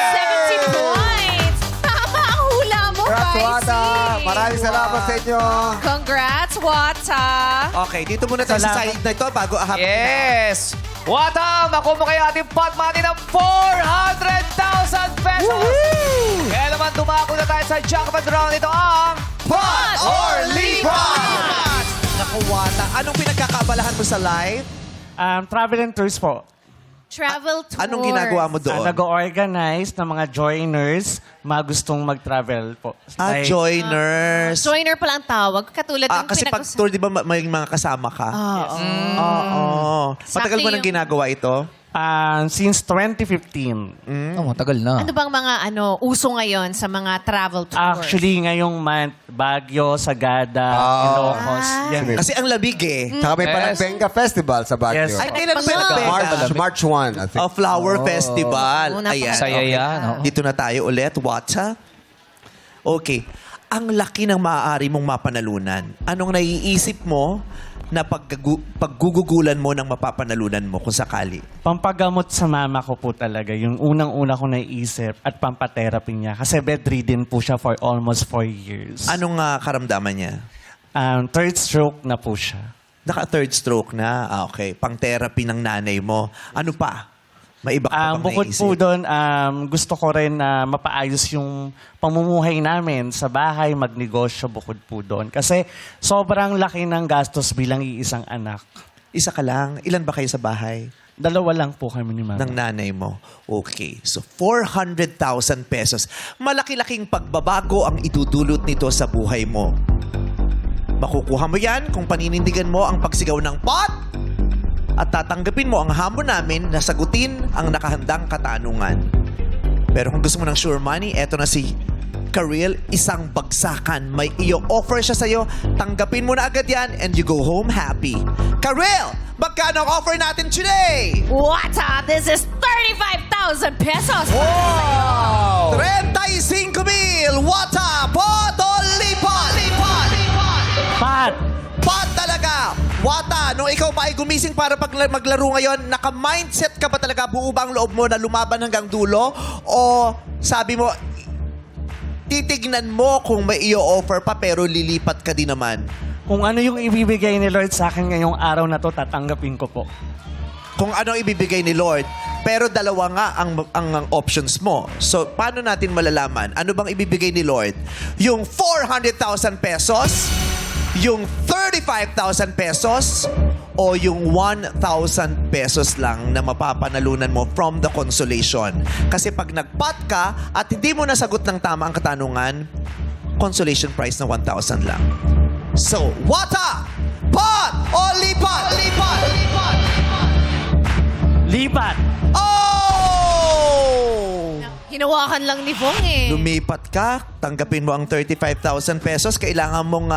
70 points. Tama ang hula mo, Congrats, Vicey. Wata. Maraming salamat sa inyo. Congrats, Wata. Okay, dito muna tayo sa side na ito bago ahap. Yes! Wata, makuha mo kayo ating pot money ng 400,000 pesos! Kaya naman dumako na tayo sa jackpot round. Ito ang Pot or Lipat! Naku, Wata, anong pinagkakaabalahan mo sa live? Travel and tours po. Travel tours. Anong ginagawa mo doon? Nag-organize ng mga joiners, mga gustong mag-travel po. Like, Joiners. Joiner pala ang tawag. Katulad ng Kasi pag tour, di ba may mga kasama ka? Oo. Matagal mo Sakto nang yung- ginagawa ito? since 2015. Oh, matagal na. Ano bang mga uso ngayon sa mga travel tours? Actually, ngayong month, Baguio, Sagada, Ilocos. Yan. Kasi ang labig eh. Saka may Yes. Panagbenga Festival sa Baguio. Yes. Ay, kailan ba March 1, I think. A flower festival. Ayan. Saya okay. yan, oh. Dito na tayo ulit. Wata. Okay. Ang laki ng maaari mong mapanalunan. Anong naiisip mo na paggugugulan mo ng mapapanalunan mo kung sakali? Pampagamot sa mama ko po talaga. Yung unang-una ko naisip at pampatherapy niya. Kasi bedridden po siya for almost 4 years. Anong karamdaman niya? Third stroke na po siya. Naka-third stroke na. Okay. Pang-therapy ng nanay mo. Ano pa? May iba ka pa bang Bukod naisip? po doon, gusto ko rin na mapaayos yung pamumuhay namin sa bahay, magnegosyo bukod po doon. Kasi sobrang laki ng gastos bilang iisang anak. Isa ka lang. Ilan ba kayo sa bahay? 2 lang po kami ni mama. Ng nanay mo. Okay. So, 400,000 pesos. Malaki-laking pagbabago ang idudulot nito sa buhay mo. Makukuha mo yan kung paninindigan mo ang pagsigaw ng pot at tatanggapin mo ang hamon namin na sagutin ang nakahandang katanungan. Pero kung gusto mo ng sure money, eto na si Karil, isang bagsakan. May i-offer siya sa'yo. Tanggapin mo na agad yan and you go home happy. Karil, magkano ang offer natin today? Wata, this is 35,000 pesos. 35,000! Wata! Pot o lipat? Pat! Pot talaga! Wata, nung ikaw ba ay gumising para maglaro ngayon, naka-mindset ka ba talaga, buo ba ang loob mo na lumaban hanggang dulo? O sabi mo, titignan mo kung may i-offer pa pero lilipat ka din naman? Kung ano yung ibibigay ni Lord sa akin ngayong araw na to, tatanggapin ko po. Kung ano ibibigay ni Lord. Pero dalawa nga ang options mo. So, paano natin malalaman? Ano bang ibibigay ni Lord? Yung 400,000 pesos? Yung 35,000 pesos? O yung 1,000 pesos lang na mapapanalunan mo from the consolation? Kasi pag nagpat ka at hindi mo nasagot ng tama ang katanungan, consolation price na 1,000 lang. So, Wata! Pot o lipat? Lipat! Lipat! Oh! Hinawakan lang ni Vong eh. Lumipat ka, tanggapin mo ang 35,000 pesos. Kailangan mong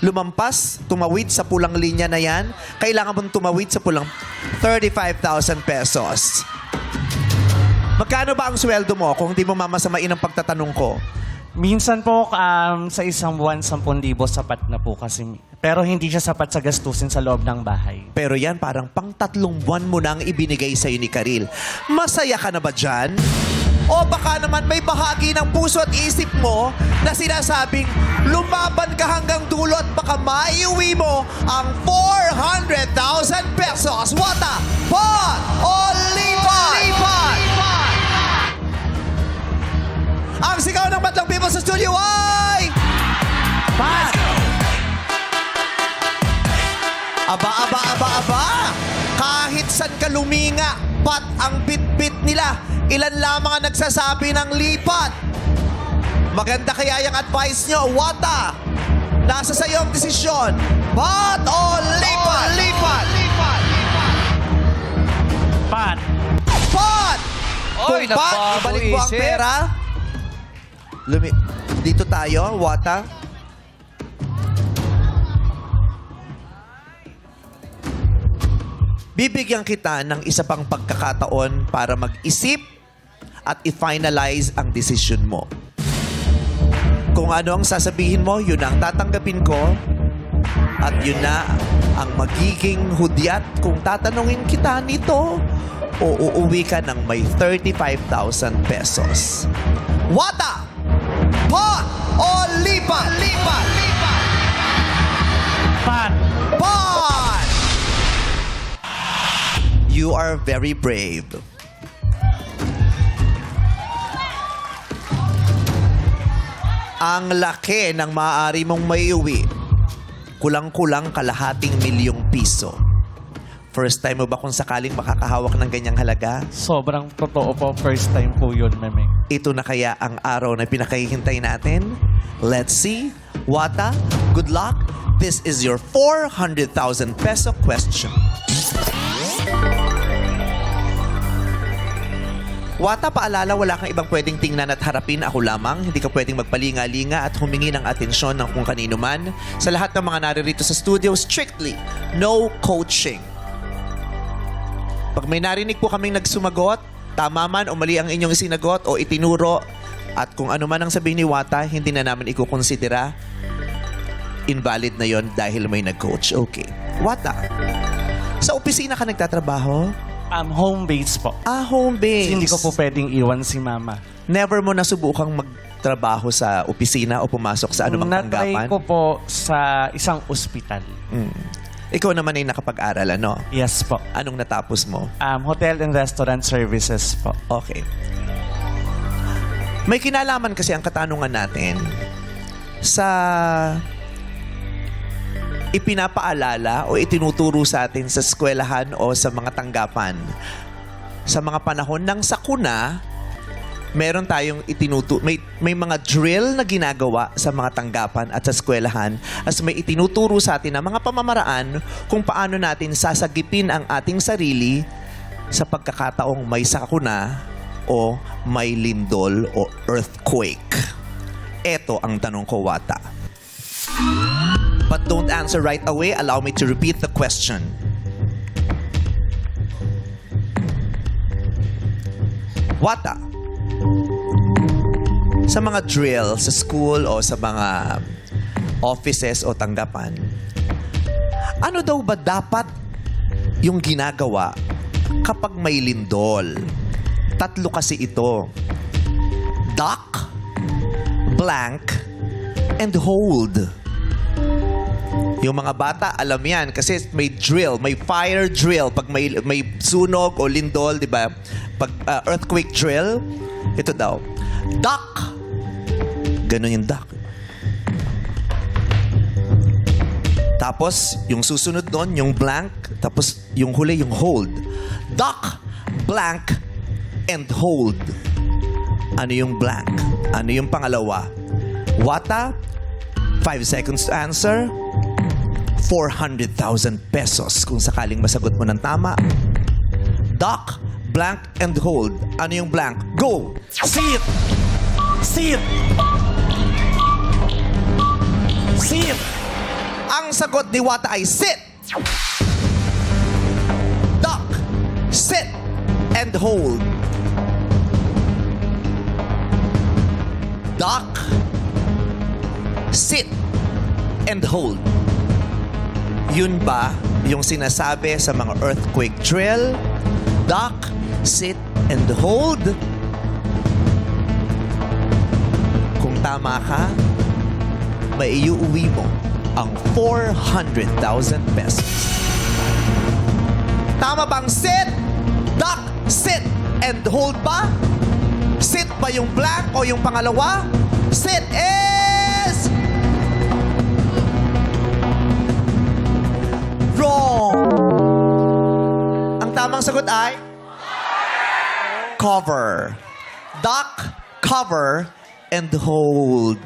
lumampas, tumawid sa pulang linya na yan. Kailangan mong tumawid sa pulang 35,000 pesos. Magkano ba ang sweldo mo kung hindi mo mamasamain ang pagtatanong ko? Minsan po, sa isang buwan, 10,000 sapat na po kasi. Pero hindi siya sapat sa gastusin sa loob ng bahay. Pero yan, parang pang 3 buwan mo nang ibinigay sa'yo ni Karil. Masaya ka na ba dyan? O baka naman may bahagi ng puso at isip mo na sinasabing lumaban ka hanggang dulo at baka maiuwi mo ang 400,000 pesos. Wata, pot, o lipat? Ang sigaw ng Batlang People sa studio ay... Pat! Aba. Kahit saan ka luminga, pat ang bit-bit nila. Ilan lamang ang nagsasabi ng lipat. Maganda kaya yung advice nyo, Wata. Nasa sa'yo ang desisyon. Pat o lipat? Pat! Pat! Oy, Kung pat, nagbago ibalik mo ang isip. pera. Dito tayo, Wata. Bibigyan kita ng isa pang pagkakataon para mag-isip at i-finalize ang desisyon mo. Kung ano ang sasabihin mo, yun ang tatanggapin ko at yun na ang magiging hudyat kung tatanungin kita nito o uuwi ka ng may 35,000 pesos. Wata! Pot o lipat? Pat! Pot! You are very brave. Ang laki ng maaari mong maiuwi. Kulang-kulang kalahating milyong piso. First time mo ba kung sakaling makakahawak ng ganyang halaga? Sobrang totoo po. First time po yun, Memeng. Ito na kaya ang araw na pinakahihintay natin? Let's see. Wata, good luck. This is your 400,000 peso question. Wata, paalala, wala kang ibang pwedeng tingnan at harapin, ako lamang. Hindi ka pwedeng magpalinga-linga at humingi ng atensyon ng kung kanino man. Sa lahat ng mga naririto sa studio, strictly, no coaching. Pag may narinig po kaming nagsumagot, tama man o mali ang inyong sinagot o itinuro, at kung ano man ang sabihin ni Wata, hindi na namin ikukonsidera, invalid na yon dahil may nag-coach. Okay. Wata, sa opisina ka nagtatrabaho? Home base po. Home base. Hindi ko po pwedeng iwan si Mama. Never mo nasubukang magtrabaho sa opisina o pumasok sa anumang Natry tanggapan? ko po sa isang ospital. Ikaw naman ay nakapag-aral, ano? Yes po. Anong natapos mo? Hotel and restaurant services po. Okay. May kinalaman kasi ang katanungan natin sa ipinapaalala o itinuturo sa atin sa eskwelahan o sa mga tanggapan. Sa mga panahon ng sakuna, meron tayong may mga drill na ginagawa sa mga tanggapan at sa eskwelahan as may itinuturo sa atin na mga pamamaraan kung paano natin sasagipin ang ating sarili sa pagkakataong may sakuna o may lindol o earthquake. Ito ang tanong ko, Wata. But don't answer right away. Allow me to repeat the question. Wata, sa mga drill sa school o sa mga offices o tanggapan, ano daw ba dapat yung ginagawa kapag may lindol? 3 kasi ito. Duck, blank, and hold. Yung mga bata, alam yan. Kasi may drill, may fire drill. Pag may sunog o lindol, di ba? Pag earthquake drill, ito daw. Duck. Ganun yung duck. Tapos, yung susunod doon, yung blank. Tapos, yung huli, yung hold. Duck, blank, and hold. Ano yung blank? Ano yung pangalawa? Wata, 5 seconds to answer. 400,000 pesos kung sakaling masagot mo ng tama. Duck, blank, and hold. Ano yung blank? Go! Sit! Sit! Sit! Ang sagot ni Wata ay sit! Duck, sit, and hold. Duck, sit, and hold. Yun ba yung sinasabi sa mga earthquake drill? Duck, sit, and hold? tama ka, maiuwi mo ang 400,000 pesos. Tama bang sit, duck, sit, and hold ba? Sit ba yung blank o yung pangalawa? Sit is... wrong! Ang tamang sagot ay... cover. Duck, cover, and hold.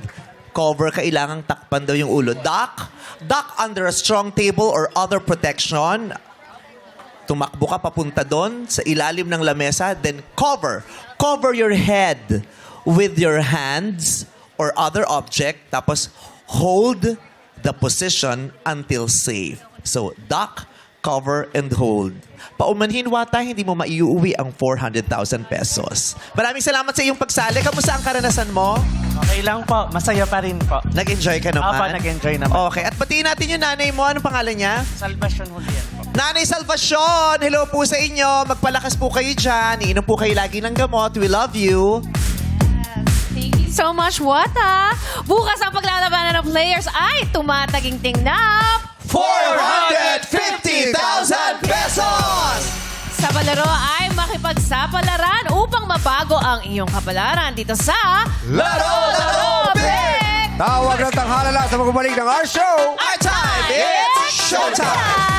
Cover, kailangang takpan daw yung ulo. Duck, duck under a strong table or other protection. Tumakbo ka papunta doon sa ilalim ng lamesa. Then cover. Cover your head with your hands or other object. Tapos hold the position until safe. So, duck, cover, and hold. Paumanhin wata, hindi mo maiuwi ang 400,000 pesos. Maraming salamat sa iyong pagsali. Kamusta ang karanasan mo? Okay lang po. Masaya pa rin po. Nag-enjoy ka naman? Opo, nag-enjoy naman. Okay. At batiin natin yung nanay mo. Anong pangalan niya? Salvation Julian po. Nanay Salvacion, hello po sa inyo. Magpalakas po kayo dyan. Iinom po kayo lagi ng gamot. We love you. Thank you so much, Wata. Bukas ang paglalabanan ng players ay tumataginting na 450,000 pesos! sa palaro ay makipagsapalaran upang mabago ang iyong kapalaran dito sa Laro Big! Tawag ng tanghala na sa magbabalik ng our show. Our time, it's showtime!